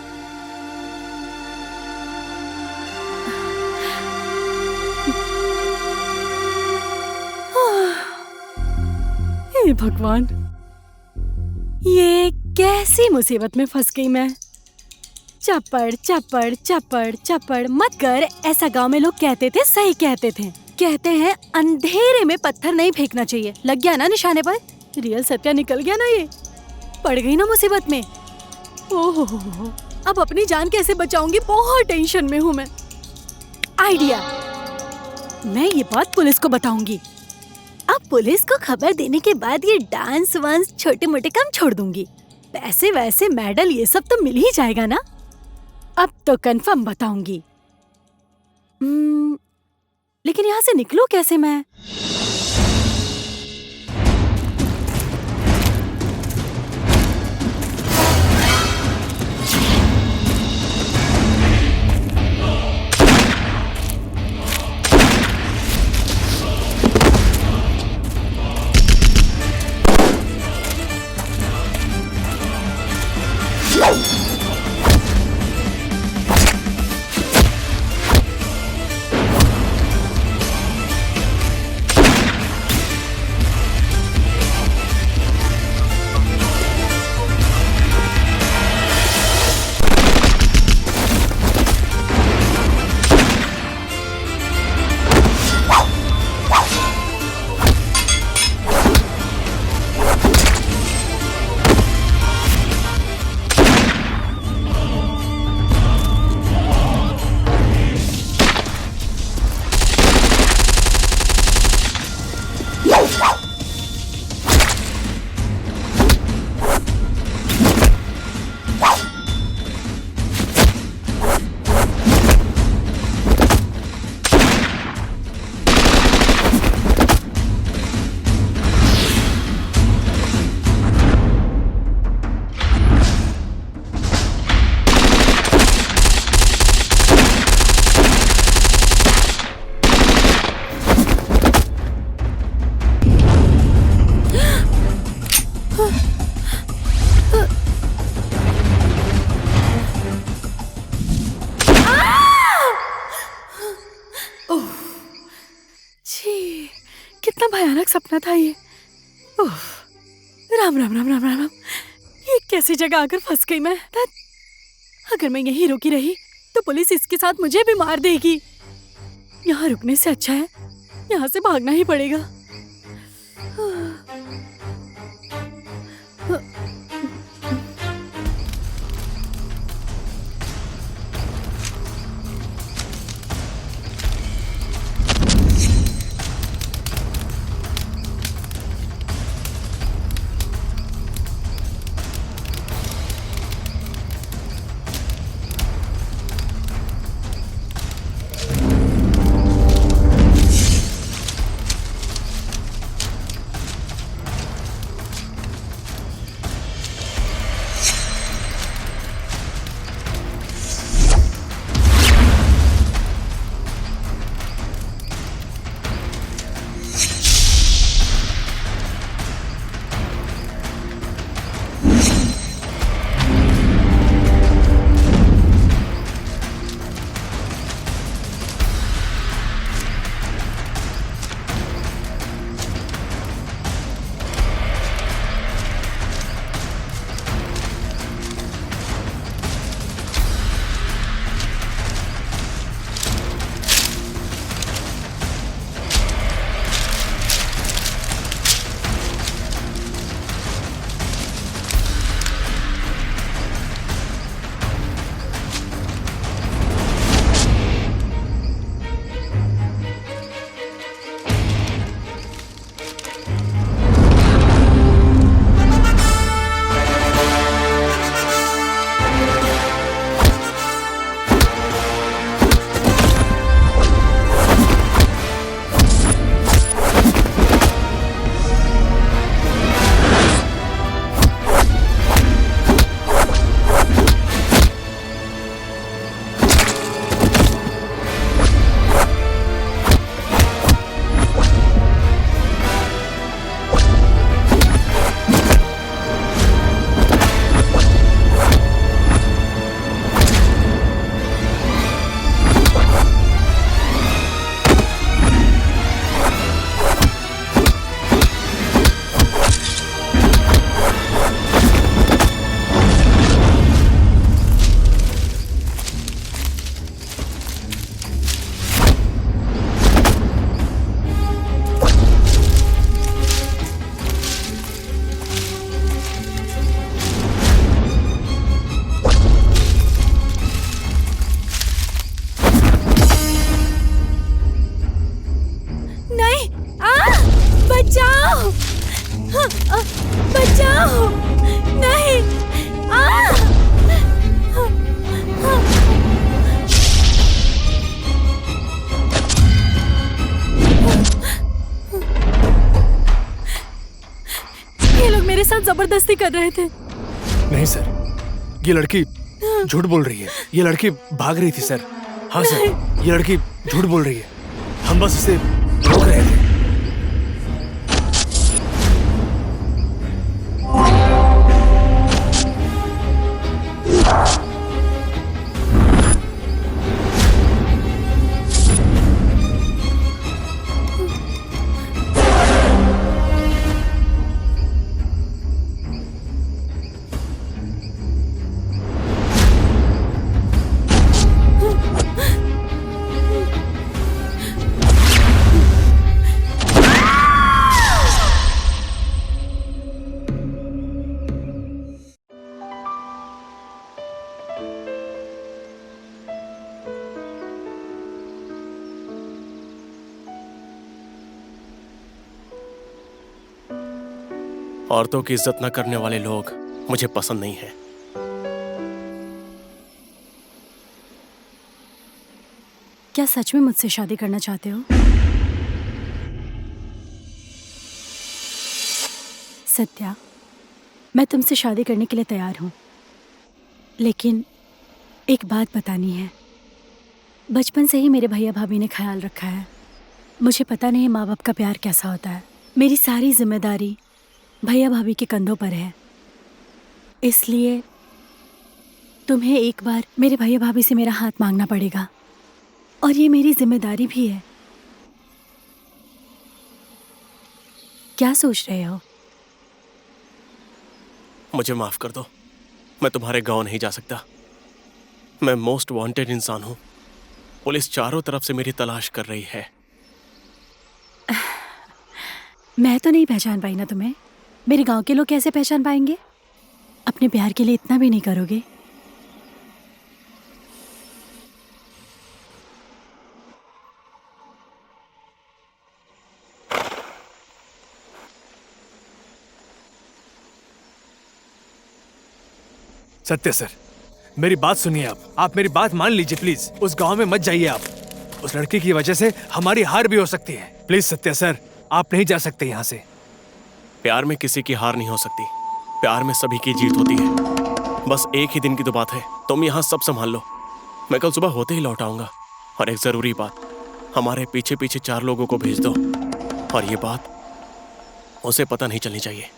हे भगवान, ये कैसी मुसीबत में फंस गई मैं। चप्पड़ चप्पड़ चप्पड़ चप्पड़ मत कर, ऐसा गांव में लोग कहते थे, सही कहते थे। कहते हैं अंधेरे में पत्थर नहीं फेंकना चाहिए। लग गया ना निशाने पर? रियल सत्या निकल गया ना ये। पड़ गई ना मुसीबत में। ओहो, अब अपनी जान कैसे बचाऊंगी, बहुत टेंशन में हूँ मैं। आइडिया, मैं ये बात पुलिस को बताऊंगी। अब पुलिस को खबर देने के बाद ये डांस वांस छोटे मोटे काम छोड़ दूंगी। पैसे वैसे मेडल ये सब तो मिल ही जाएगा ना। अब तो कंफर्म बताऊंगी। लेकिन यहाँ से निकलूं कैसे मैं? भयानक सपना था ये। उफ, राम राम राम राम राम राम। ये कैसी जगह आकर फंस गई मैं। अगर मैं यहीं रुकी रही तो पुलिस इसके साथ मुझे भी मार देगी। यहाँ रुकने से अच्छा है यहाँ से भागना ही पड़ेगा। बचाओ! नहीं! ये लोग मेरे साथ जबरदस्ती कर रहे थे। नहीं सर, ये लड़की झूठ बोल रही है। ये लड़की भाग रही थी सर। हाँ सर, ये लड़की झूठ बोल रही है। हम बस इसे रोक रहे थे। औरतों की इज्जत न करने वाले लोग मुझे पसंद नहीं है। क्या सच में मुझसे शादी करना चाहते हो? सत्या, मैं तुमसे शादी करने के लिए तैयार हूं, लेकिन एक बात बतानी है। बचपन से ही मेरे भैया भाभी ने ख्याल रखा है। मुझे पता नहीं माँ बाप का प्यार कैसा होता है। मेरी सारी जिम्मेदारी भैया भाभी के कंधों पर है। इसलिए तुम्हें एक बार मेरे भैया भाभी से मेरा हाथ मांगना पड़ेगा, और ये मेरी जिम्मेदारी भी है। क्या सोच रहे हो? मुझे माफ कर दो, मैं तुम्हारे गांव नहीं जा सकता। मैं मोस्ट वांटेड इंसान हूं। पुलिस चारों तरफ से मेरी तलाश कर रही है। मैं तो नहीं पहचान पाई ना तुम्हें। मेरे गांव के लोग कैसे पहचान पाएंगे? अपने प्यार के लिए इतना भी नहीं करोगे? सत्य सर, मेरी बात सुनिए। आप मेरी बात मान लीजिए प्लीज। उस गांव में मत जाइए आप। उस लड़की की वजह से हमारी हार भी हो सकती है। प्लीज सत्य सर, आप नहीं जा सकते यहाँ से। प्यार में किसी की हार नहीं हो सकती, प्यार में सभी की जीत होती है। बस एक ही दिन की तो बात है, तुम यहाँ सब संभाल लो। मैं कल सुबह होते ही लौट आऊंगा। और एक जरूरी बात, हमारे पीछे पीछे 4 लोगों को भेज दो, और ये बात उसे पता नहीं चलनी चाहिए।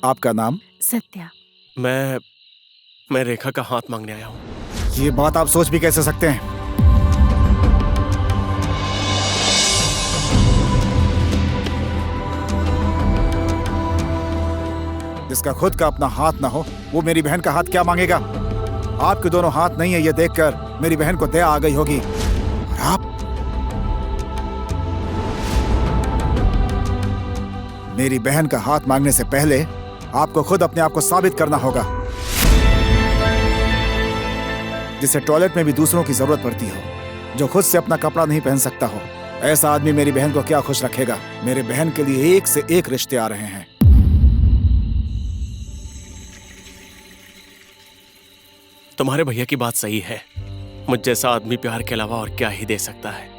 आपका नाम? सत्या। मैं रेखा का हाथ मांगने आया हूँ। ये बात आप सोच भी कैसे सकते हैं? जिसका खुद का अपना हाथ ना हो, वो मेरी बहन का हाथ क्या मांगेगा? आपके दोनों हाथ नहीं है, ये देखकर मेरी बहन को दया आ गई होगी। और आप मेरी बहन का हाथ मांगने से पहले आपको खुद अपने आप को साबित करना होगा। जिसे टॉयलेट में भी दूसरों की जरूरत पड़ती हो, जो खुद से अपना कपड़ा नहीं पहन सकता हो, ऐसा आदमी मेरी बहन को क्या खुश रखेगा? मेरे बहन के लिए एक से एक रिश्ते आ रहे हैं। तुम्हारे भैया की बात सही है। मुझ जैसा आदमी प्यार के अलावा और क्या ही दे सकता है।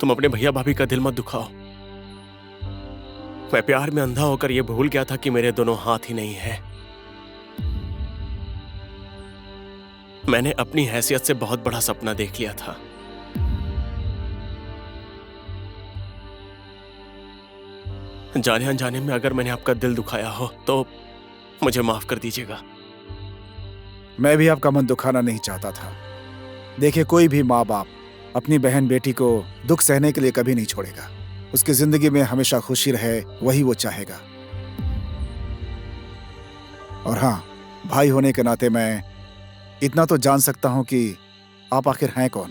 तुम अपने भैया भाभी का दिल मत दुखाओ। मैं प्यार में अंधा होकर यह भूल गया था कि मेरे दोनों हाथ ही नहीं है। मैंने अपनी हैसियत से बहुत बड़ा सपना देख लिया था। जाने अनजाने में अगर मैंने आपका दिल दुखाया हो तो मुझे माफ कर दीजिएगा। मैं भी आपका मन दुखाना नहीं चाहता था। देखिए, कोई भी माँ बाप अपनी बहन बेटी को दुख सहने के लिए कभी नहीं छोड़ेगा। उसकी जिंदगी में हमेशा खुशी रहे, वही वो चाहेगा। और हाँ, भाई होने के नाते मैं इतना तो जान सकता हूं कि आप आखिर हैं कौन।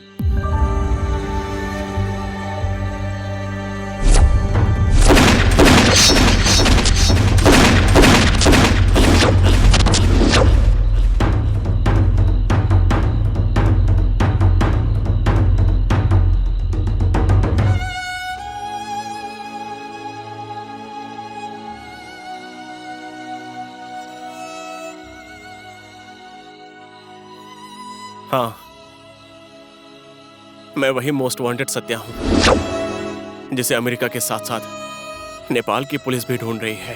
हाँ, मैं वही मोस्ट वांटेड सत्या हूं, जिसे अमेरिका के साथ साथ नेपाल की पुलिस भी ढूंढ रही है।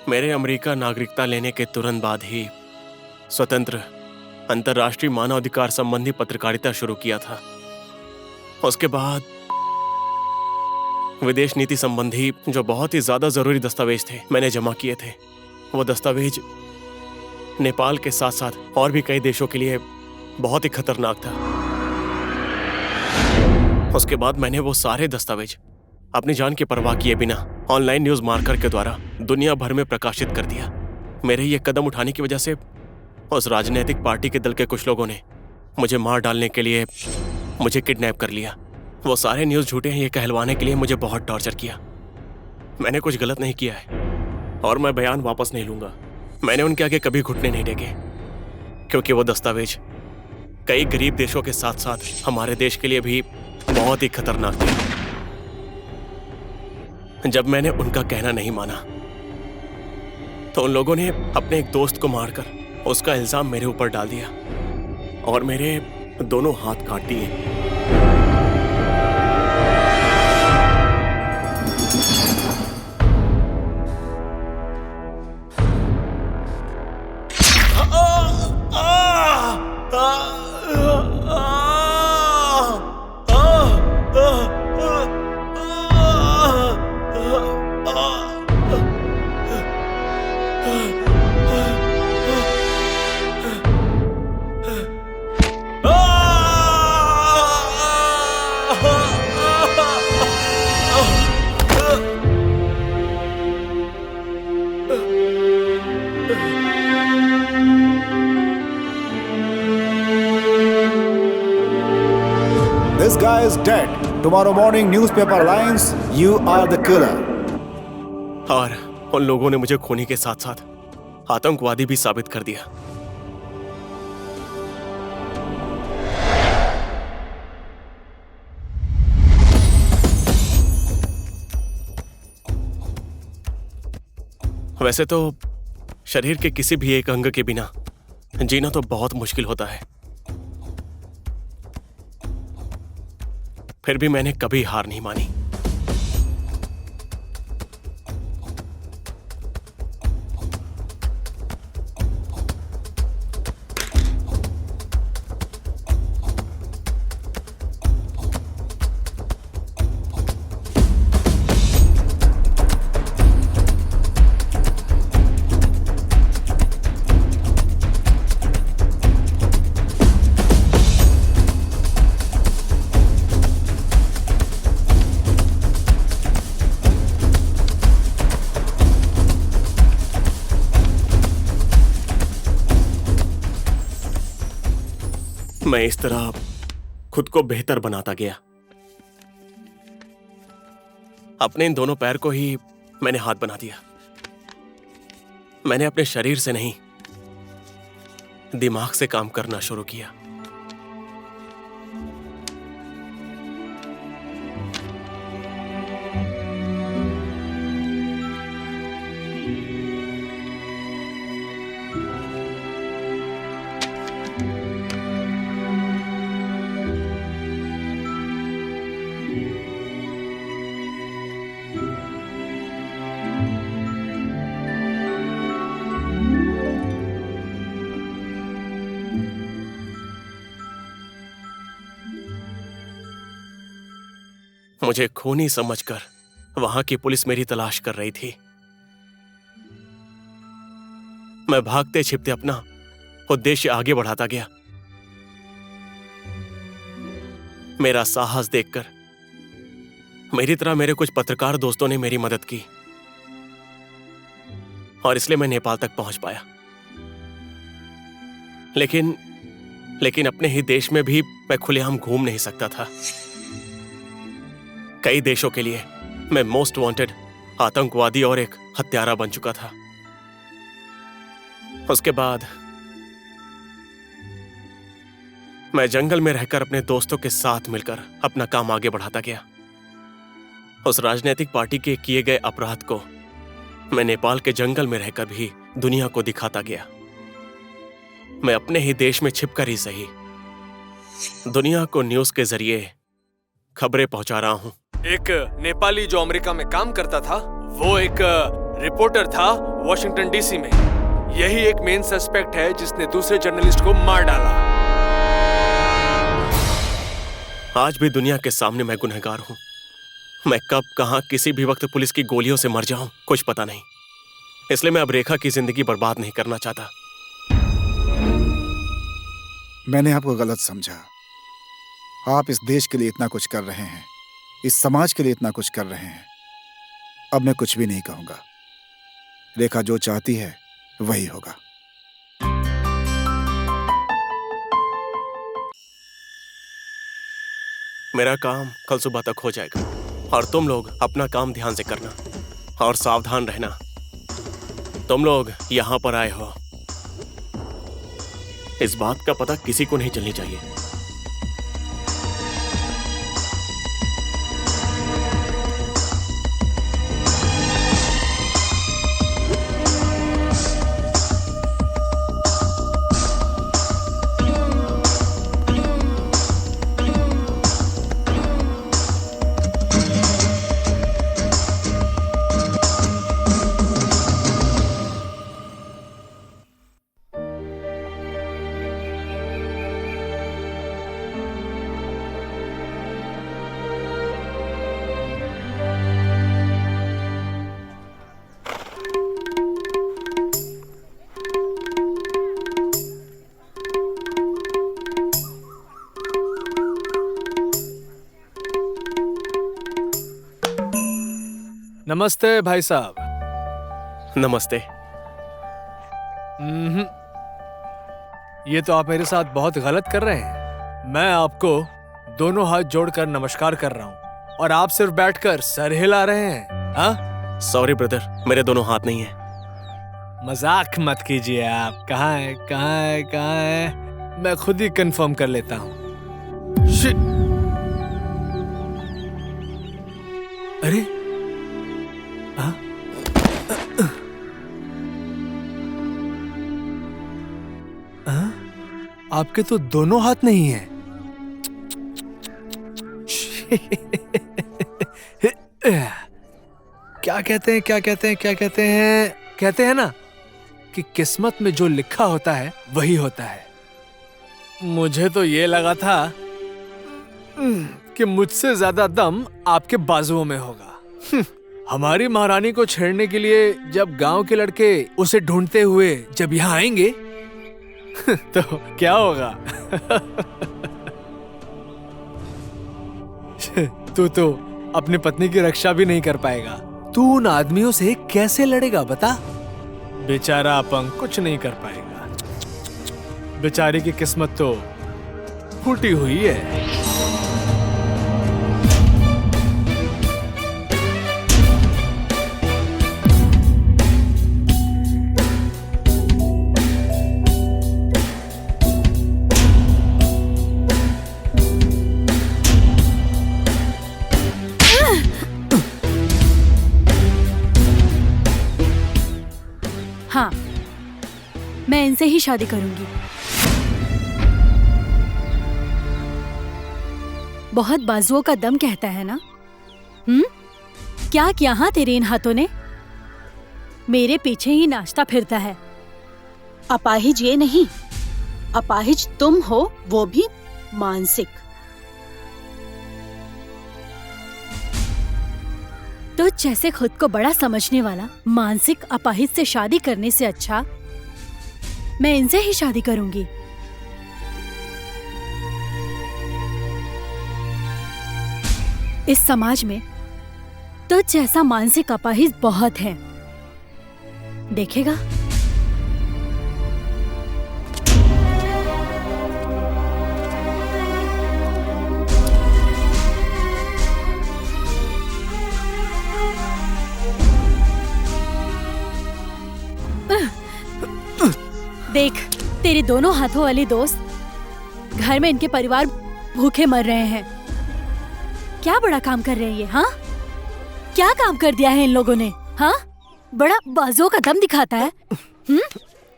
मेरे अमेरिका नागरिकता लेने के तुरंत बाद ही स्वतंत्र अंतर्राष्ट्रीय मानवाधिकार संबंधी पत्रकारिता शुरू किया था। उसके बाद विदेश नीति संबंधी जो बहुत ही ज्यादा जरूरी दस्तावेज थे मैंने जमा किए थे। वो दस्तावेज नेपाल के साथ साथ और भी कई देशों के लिए बहुत ही खतरनाक था। उसके बाद मैंने वो सारे दस्तावेज अपनी जान की परवाह किए बिना ऑनलाइन न्यूज मार्कर के द्वारा दुनिया भर में प्रकाशित कर दिया। मेरे ये कदम उठाने की वजह से उस राजनीतिक पार्टी के दल के कुछ लोगों ने मुझे मार डालने के लिए मुझे किडनैप कर लिया। वो सारे न्यूज झूठे हैं ये कहलवाने के लिए मुझे बहुत टॉर्चर किया। मैंने कुछ गलत नहीं किया है और मैं बयान वापस नहीं लूंगा। मैंने उनके आगे कभी घुटने नहीं टेके, क्योंकि वो दस्तावेज कई गरीब देशों के साथ साथ हमारे देश के लिए भी बहुत ही खतरनाक थे। जब मैंने उनका कहना नहीं माना तो उन लोगों ने अपने एक दोस्त को मारकर उसका इल्जाम मेरे ऊपर डाल दिया और मेरे दोनों हाथ काट दिए। This guy is dead. Tomorrow morning newspaper lines, you are the killer. और उन लोगों ने मुझे खूनी के साथ साथ आतंकवादी भी साबित कर दिया। वैसे तो शरीर के किसी भी एक अंग के बिना जीना तो बहुत मुश्किल होता है, फिर भी मैंने कभी हार नहीं मानी। मैं इस तरह खुद को बेहतर बनाता गया। अपने इन दोनों पैर को ही मैंने हाथ बना दिया। मैंने अपने शरीर से नहीं, दिमाग से काम करना शुरू किया। मुझे खूनी समझकर वहां की पुलिस मेरी तलाश कर रही थी। मैं भागते छिपते अपना उद्देश्य आगे बढ़ाता गया। मेरा साहस देखकर मेरी तरह मेरे कुछ पत्रकार दोस्तों ने मेरी मदद की और इसलिए मैं नेपाल तक पहुंच पाया। लेकिन अपने ही देश में भी मैं खुलेआम घूम नहीं सकता था। कई देशों के लिए मैं मोस्ट वांटेड आतंकवादी और एक हत्यारा बन चुका था। उसके बाद मैं जंगल में रहकर अपने दोस्तों के साथ मिलकर अपना काम आगे बढ़ाता गया। उस राजनीतिक पार्टी के किए गए अपराध को मैं नेपाल के जंगल में रहकर भी दुनिया को दिखाता गया। मैं अपने ही देश में छिपकर ही सही दुनिया को न्यूज के जरिए खबरें पहुंचा रहा हूं। एक नेपाली जो अमेरिका में काम करता था, वो एक रिपोर्टर था वॉशिंगटन डीसी में। यही एक मेन सस्पेक्ट है जिसने दूसरे जर्नलिस्ट को मार डाला। आज भी दुनिया के सामने मैं गुनहगार हूं। मैं कब कहां किसी भी वक्त पुलिस की गोलियों से मर जाऊं कुछ पता नहीं। इसलिए मैं अब रेखा की जिंदगी बर्बाद नहीं करना चाहता। मैंने आपको गलत समझा। आप इस देश के लिए इतना कुछ कर रहे हैं, इस समाज के लिए इतना कुछ कर रहे हैं। अब मैं कुछ भी नहीं कहूंगा। रेखा जो चाहती है वही होगा। मेरा काम कल सुबह तक हो जाएगा और तुम लोग अपना काम ध्यान से करना और सावधान रहना। तुम लोग यहाँ पर आए हो, इस बात का पता किसी को नहीं चलनी चाहिए। नमस्ते भाई साहब। नमस्ते। ये तो आप मेरे साथ बहुत गलत कर रहे हैं। मैं आपको दोनों हाथ जोड़कर नमस्कार कर रहा हूँ और आप सिर्फ बैठकर सर हिला रहे हैं। हाँ? सॉरी ब्रदर, मेरे दोनों हाथ नहीं है। मजाक मत कीजिए आप। कहाँ है, कहाँ है, कहाँ है? मैं खुद ही कंफर्म कर लेता हूँ। अरे हाँ? आपके तो दोनों हाथ नहीं हैं। क्या कहते हैं, क्या कहते हैं, क्या कहते हैं? कहते हैं ना कि किस्मत में जो लिखा होता है वही होता है। मुझे तो ये लगा था कि मुझसे ज्यादा दम आपके बाजुओं में होगा। हमारी महारानी को छेड़ने के लिए जब गांव के लड़के उसे ढूंढते हुए जब यहाँ आएंगे तो क्या होगा? तू तो अपनी पत्नी की रक्षा भी नहीं कर पाएगा। तू उन आदमियों से कैसे लड़ेगा बता? बेचारा अपंग कुछ नहीं कर पाएगा। बेचारे की किस्मत तो फूटी हुई है। हाँ, मैं इनसे ही शादी करूंगी। बहुत बाजुओं का दम कहता है ना? क्या किया हाँ तेरे इन हाथों ने? मेरे पीछे ही नाचता फिरता है। अपाहिज ये नहीं, अपाहिज तुम हो, वो भी मानसिक। तो जैसे खुद को बड़ा समझने वाला मानसिक अपाहिज से शादी करने से अच्छा मैं इनसे ही शादी करूंगी। इस समाज में तो जैसा मानसिक अपाहिज बहुत है, देखेगा। देख, तेरे दोनों हाथों वाली दोस्त घर में इनके परिवार भूखे मर रहे हैं। क्या बड़ा काम कर रहे हैं ये? हाँ, क्या काम कर दिया है इन लोगों ने? हाँ, बड़ा बाजुओं का दम दिखाता है।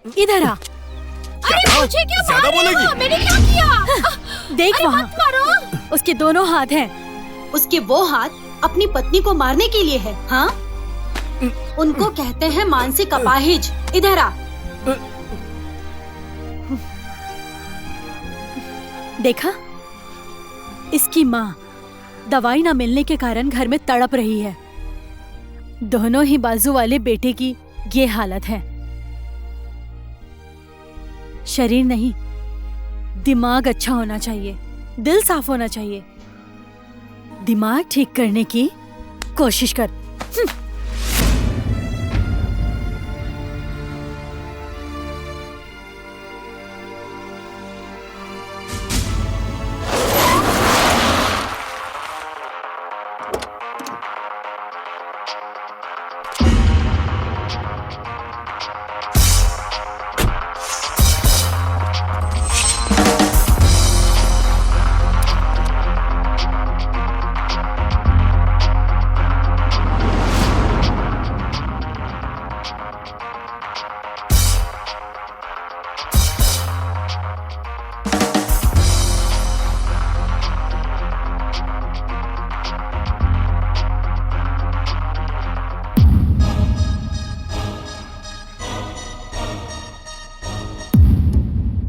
इधर आ। अरे मुझे क्या ज्यादा बोलेगी? मैंने क्या किया? देख अरे वहाँ मत मारो। उसके दोनों हाथ हैं। उसके वो हाथ अपनी पत्नी को मारने के लिए है। हाँ, उनको कहते हैं मानसिक अपाहिज। इधर आ। देखा, इसकी माँ दवाई ना मिलने के कारण घर में तड़प रही है। दोनों ही बाजू वाले बेटे की ये हालत है। शरीर नहीं, दिमाग अच्छा होना चाहिए, दिल साफ होना चाहिए। दिमाग ठीक करने की कोशिश कर।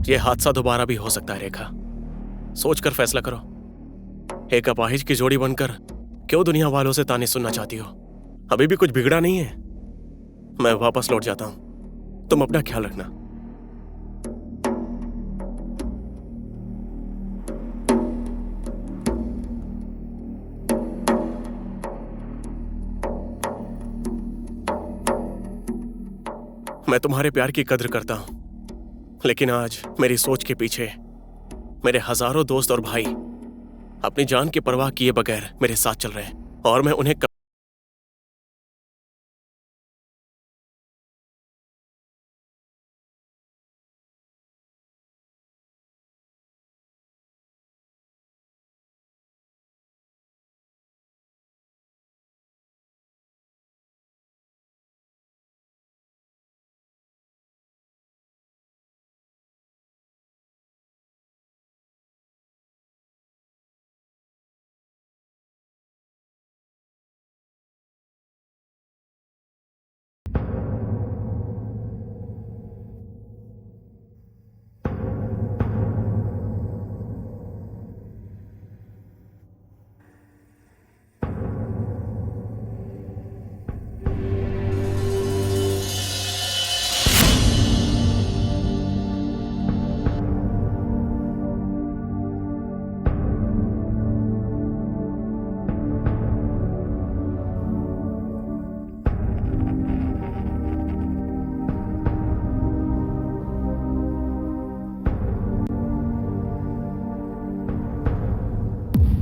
ये हादसा दोबारा भी हो सकता है रेखा। सोचकर फैसला करो। एक अपाहिज की जोड़ी बनकर क्यों दुनिया वालों से ताने सुनना चाहती हो? अभी भी कुछ बिगड़ा नहीं है। मैं वापस लौट जाता हूं, तुम अपना ख्याल रखना। मैं तुम्हारे प्यार की कद्र करता हूं, लेकिन आज मेरी सोच के पीछे मेरे हजारों दोस्त और भाई अपनी जान की परवाह किए बगैर मेरे साथ चल रहे हैं, और मैं उन्हें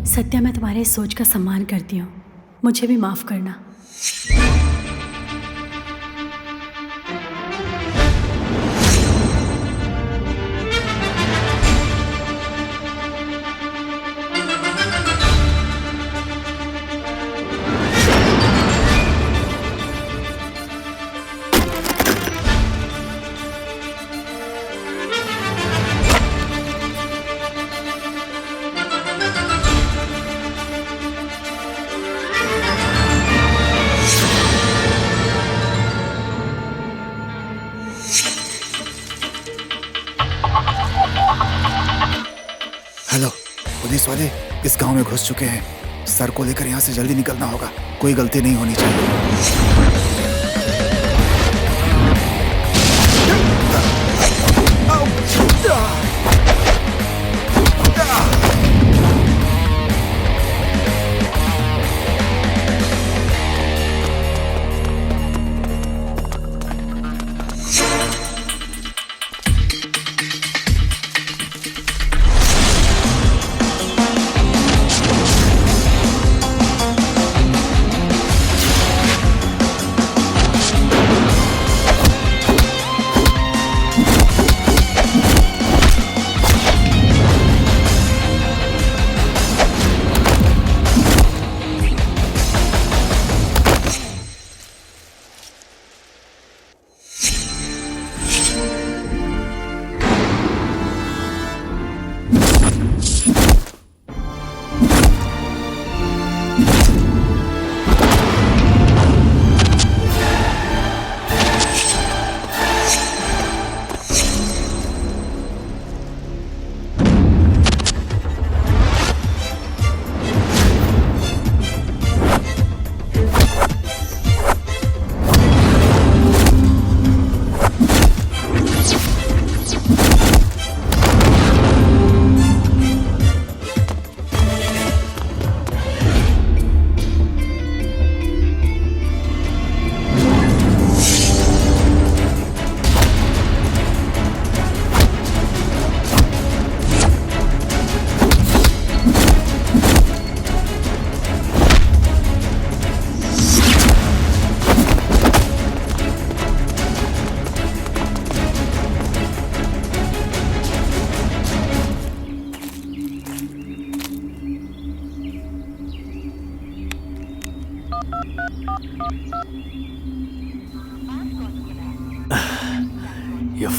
सत्या, मैं तुम्हारे इस सोच का सम्मान करती हूँ, मुझे भी माफ करना। हेलो, पुलिस वाले इस गांव में घुस चुके हैं। सर को लेकर यहाँ से जल्दी निकलना होगा, कोई गलती नहीं होनी चाहिए।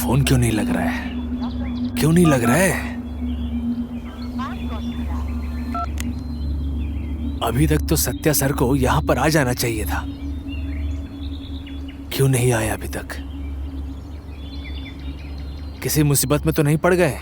फोन क्यों नहीं लग रहा है? क्यों नहीं लग रहा है? अभी तक तो सत्या सर को यहाँ पर आ जाना चाहिए था। क्यों नहीं आया अभी तक? किसी मुसीबत में तो नहीं पड़ गए?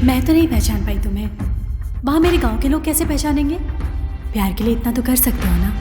मैं तो नहीं पहचान पाई तुम्हें। वहां मेरे गांव के लोग कैसे पहचानेंगे? प्यार के लिए इतना तो कर सकते हो ना।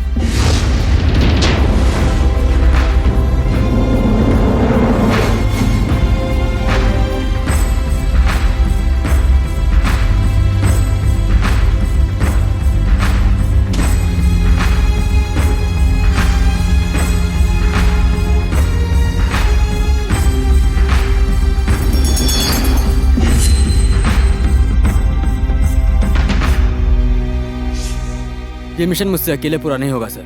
ये मिशन मुझसे अकेले पूरा नहीं होगा सर।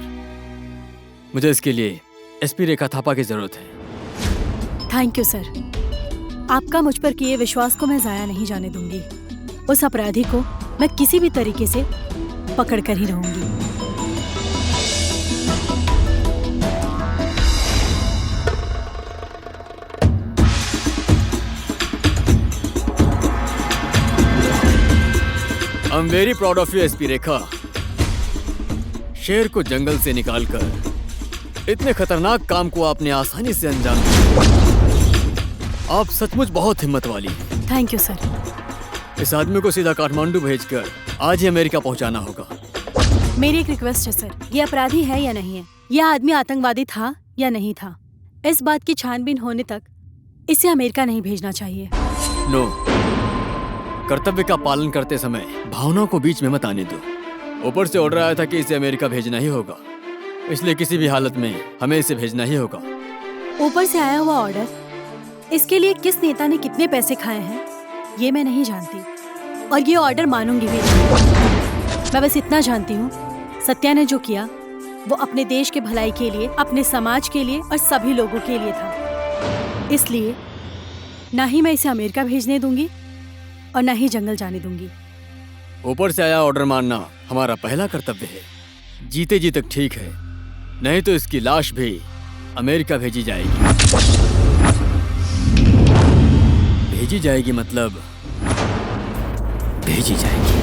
मुझे इसके लिए एसपी रेखा थापा की जरूरत है। Thank you sir. आपका मुझ पर किए विश्वास को मैं जाया नहीं जाने दूंगी। उस अपराधी को मैं किसी भी तरीके से पकड़ कर ही रहूंगी। I am very proud of you SP Rekha. शेर को जंगल से निकालकर इतने खतरनाक काम को आपने आसानी से अंजाम दिया। आप सचमुच बहुत हिम्मत वाली हैं। Thank you sir. इस आदमी को सीधा काठमांडू भेजकर आज ही अमेरिका पहुंचाना होगा। मेरी एक रिक्वेस्ट है सर, ये अपराधी है या नहीं है, यह आदमी आतंकवादी था या नहीं था, इस बात की छानबीन होने तक इसे अमेरिका नहीं भेजना चाहिए। नो, कर्तव्य का पालन करते समय भावनाओं को बीच में मत आने दो। ऊपर से ऑर्डर आया था कि इसे अमेरिका भेजना ही होगा, इसलिए किसी भी हालत में हमें इसे भेजना ही होगा। ऊपर से आया हुआ ऑर्डर, इसके लिए किस नेता ने कितने पैसे खाए हैं ये मैं नहीं जानती, और ये ऑर्डर मानूंगी भी नहीं। मैं बस इतना जानती हूँ, सत्या ने जो किया वो अपने देश के भलाई के लिए, अपने समाज के लिए और सभी लोगों के लिए था। इसलिए ना ही मैं इसे अमेरिका भेजने दूंगी और ना ही जंगल जाने दूंगी। ऊपर से आया ऑर्डर मानना हमारा पहला कर्तव्य है। जीते जी तक ठीक है, नहीं तो इसकी लाश भी अमेरिका भेजी जाएगी। भेजी जाएगी मतलब भेजी जाएगी।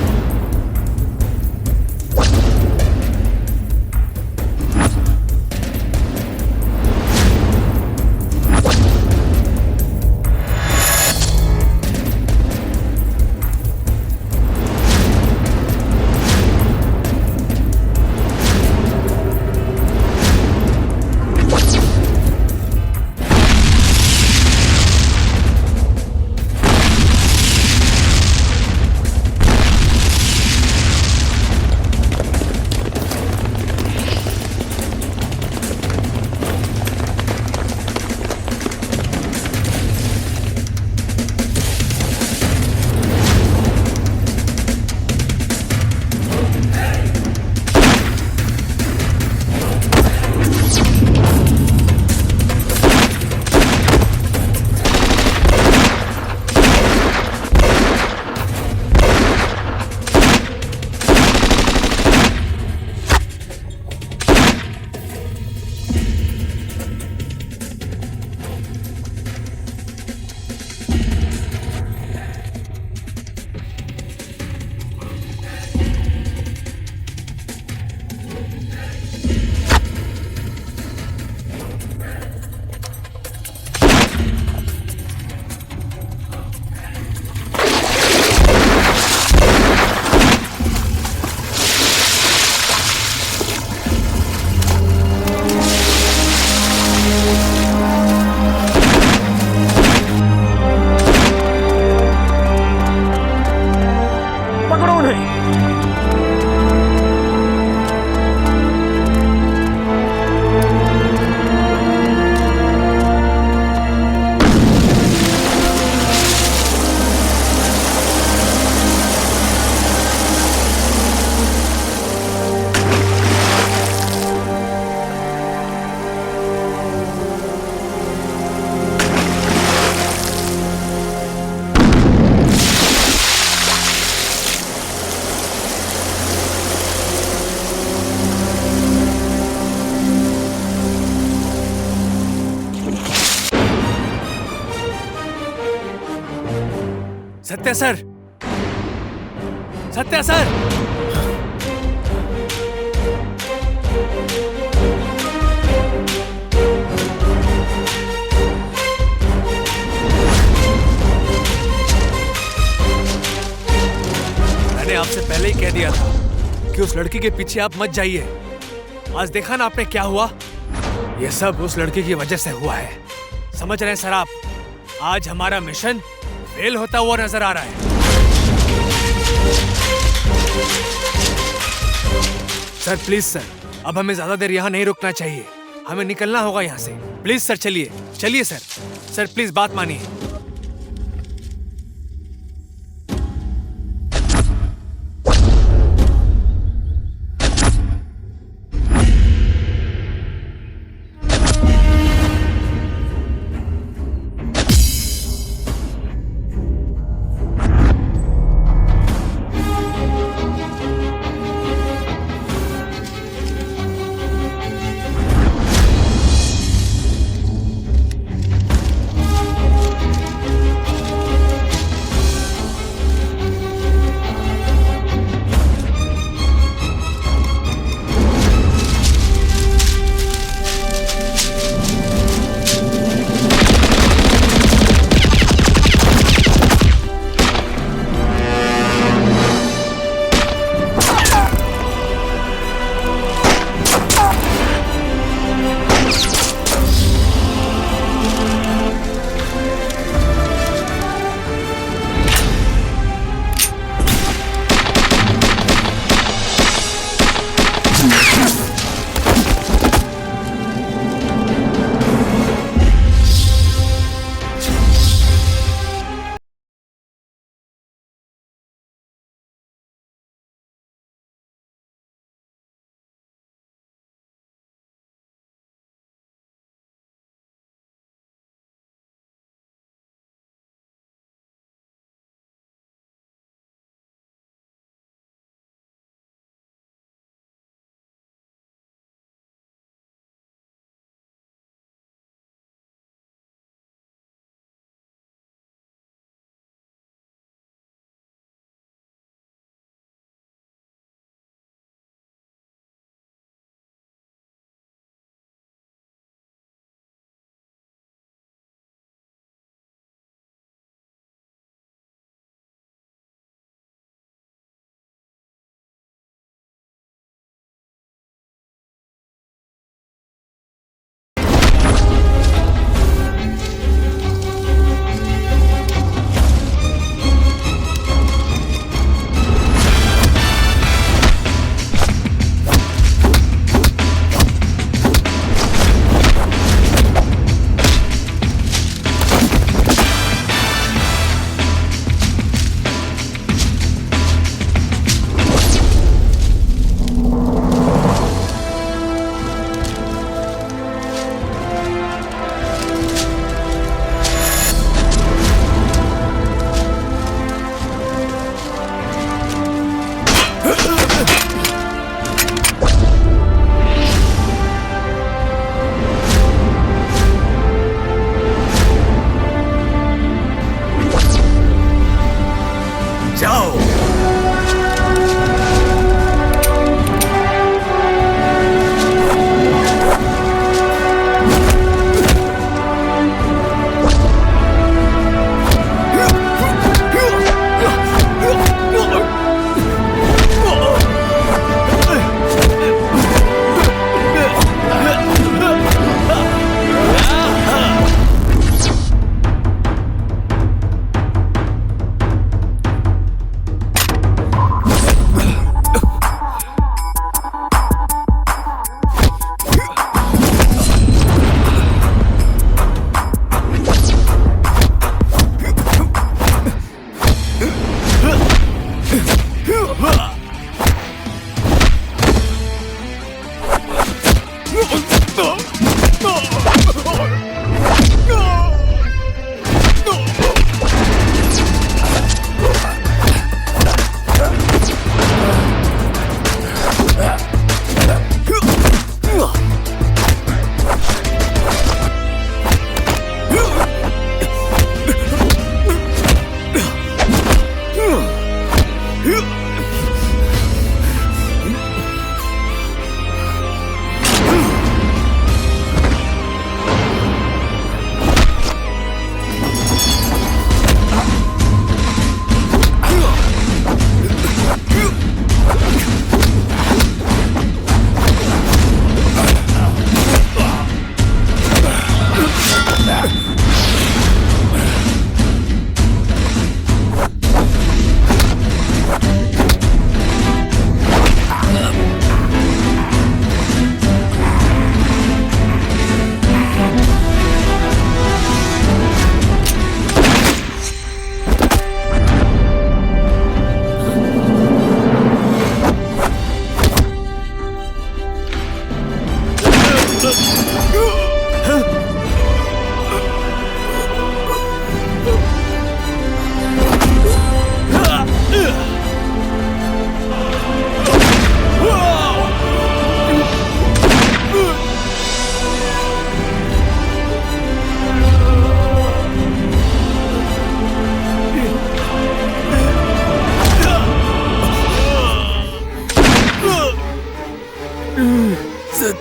सत्या सर, सत्या सर, मैंने आपसे पहले ही कह दिया था कि उस लड़की के पीछे आप मत जाइए। आज देखा ना आपने क्या हुआ। यह सब उस लड़की की वजह से हुआ है। समझ रहे हैं सर आप? आज हमारा मिशन फेल होता हुआ नजर आ रहा है। सर प्लीज सर, अब हमें ज्यादा देर यहाँ नहीं रुकना चाहिए। हमें निकलना होगा यहाँ से। प्लीज सर चलिए, चलिए सर। सर प्लीज बात मानिए।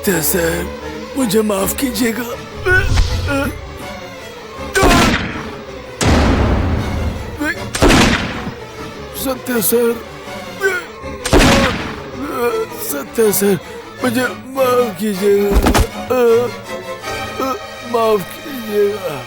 सत्या सर, मुझे माफ कीजिएगा। सत्या सर, सत्या सर, मुझे माफ कीजिएगा, माफ कीजिएगा।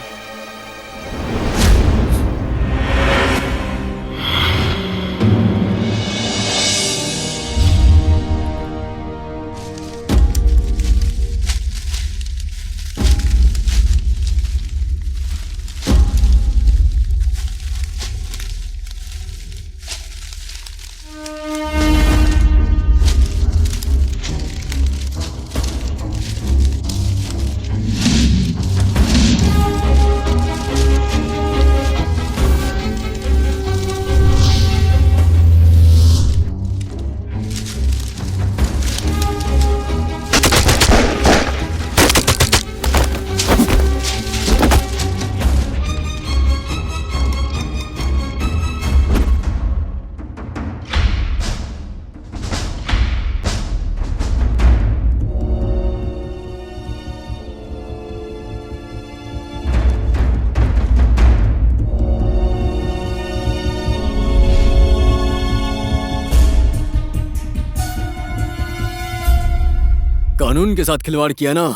कानून के साथ खिलवाड़ किया ना,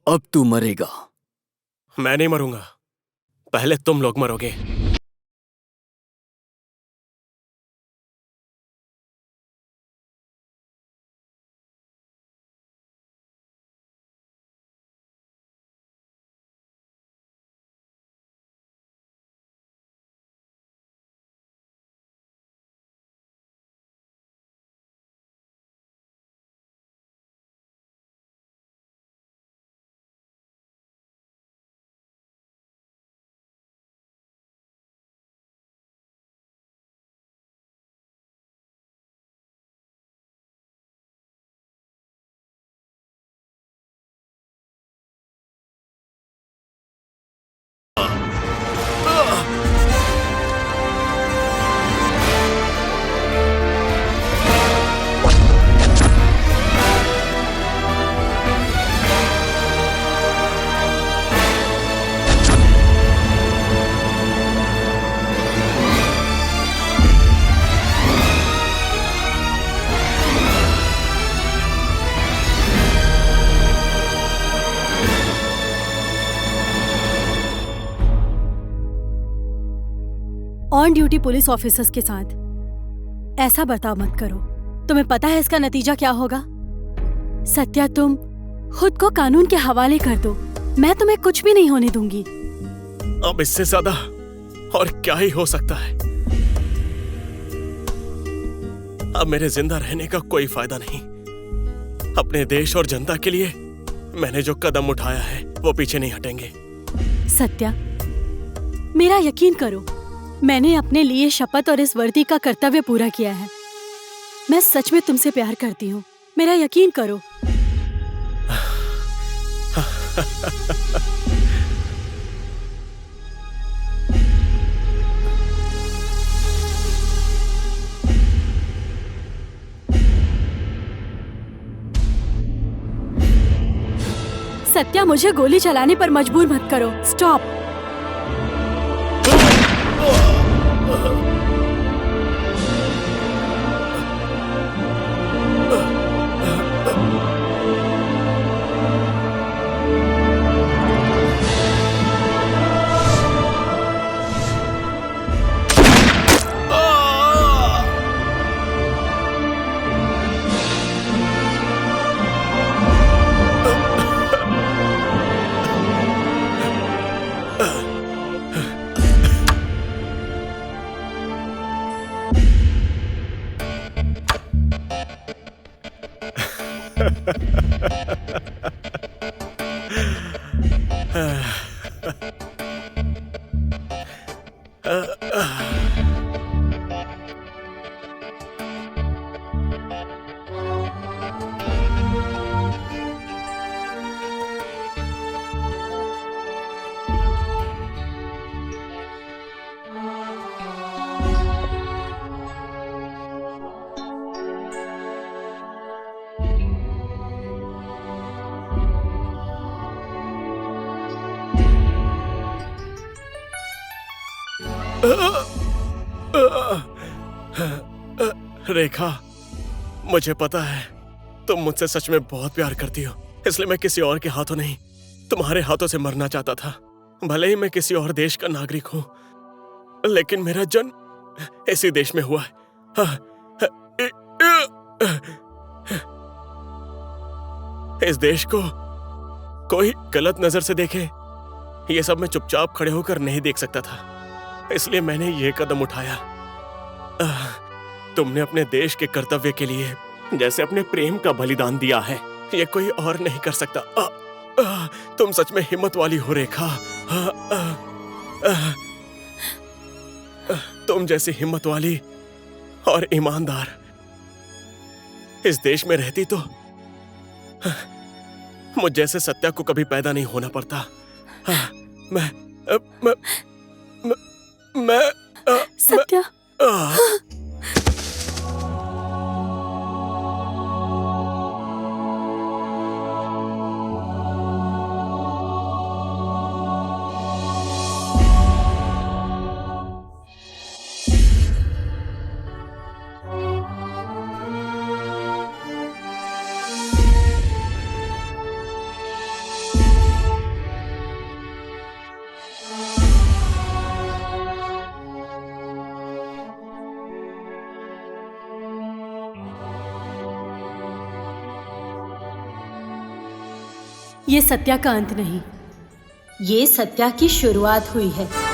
अब तू मरेगा। मैं नहीं मरूंगा, पहले तुम लोग मरोगे। ऑन ड्यूटी पुलिस ऑफिसर्स के साथ ऐसा बर्ताव मत करो। तुम्हें पता है इसका नतीजा क्या होगा? सत्या, तुम खुद को कानून के हवाले कर दो। मैं तुम्हें कुछ भी नहीं होने दूंगी। अब इससे ज्यादा और क्या ही हो सकता है। अब मेरे जिंदा रहने का कोई फायदा नहीं। अपने देश और जनता के लिए मैंने जो कदम उठाया है वो पीछे नहीं हटेंगे। सत्या, मेरा यकीन करो, मैंने अपने लिए शपथ और इस वर्दी का कर्तव्य पूरा किया है। मैं सच में तुमसे प्यार करती हूँ, मेरा यकीन करो। सत्या, मुझे गोली चलाने पर मजबूर मत करो। स्टॉप। रेखा, मुझे पता है तुम मुझसे सच में बहुत प्यार करती हो, इसलिए मैं किसी और के हाथों नहीं, तुम्हारे हाथों से मरना चाहता था। भले ही मैं किसी और देश का नागरिक हूं, लेकिन मेरा जन्म इसी देश में हुआ है। इस देश को कोई गलत नजर से देखे, ये सब मैं चुपचाप खड़े होकर नहीं देख सकता था, इसलिए मैंने ये कदम उठाया। तुमने अपने देश के कर्तव्य के लिए जैसे अपने प्रेम का बलिदान दिया है, ये कोई और नहीं कर सकता। तुम सच में हिम्मत वाली हो रेखा। तुम जैसी हिम्मत वाली और ईमानदार इस देश में रहती तो मुझ जैसे सत्या को कभी पैदा नहीं होना पड़ता। मैं सत्या, ये सत्या का अंत नहीं, ये सत्या की शुरुआत हुई है।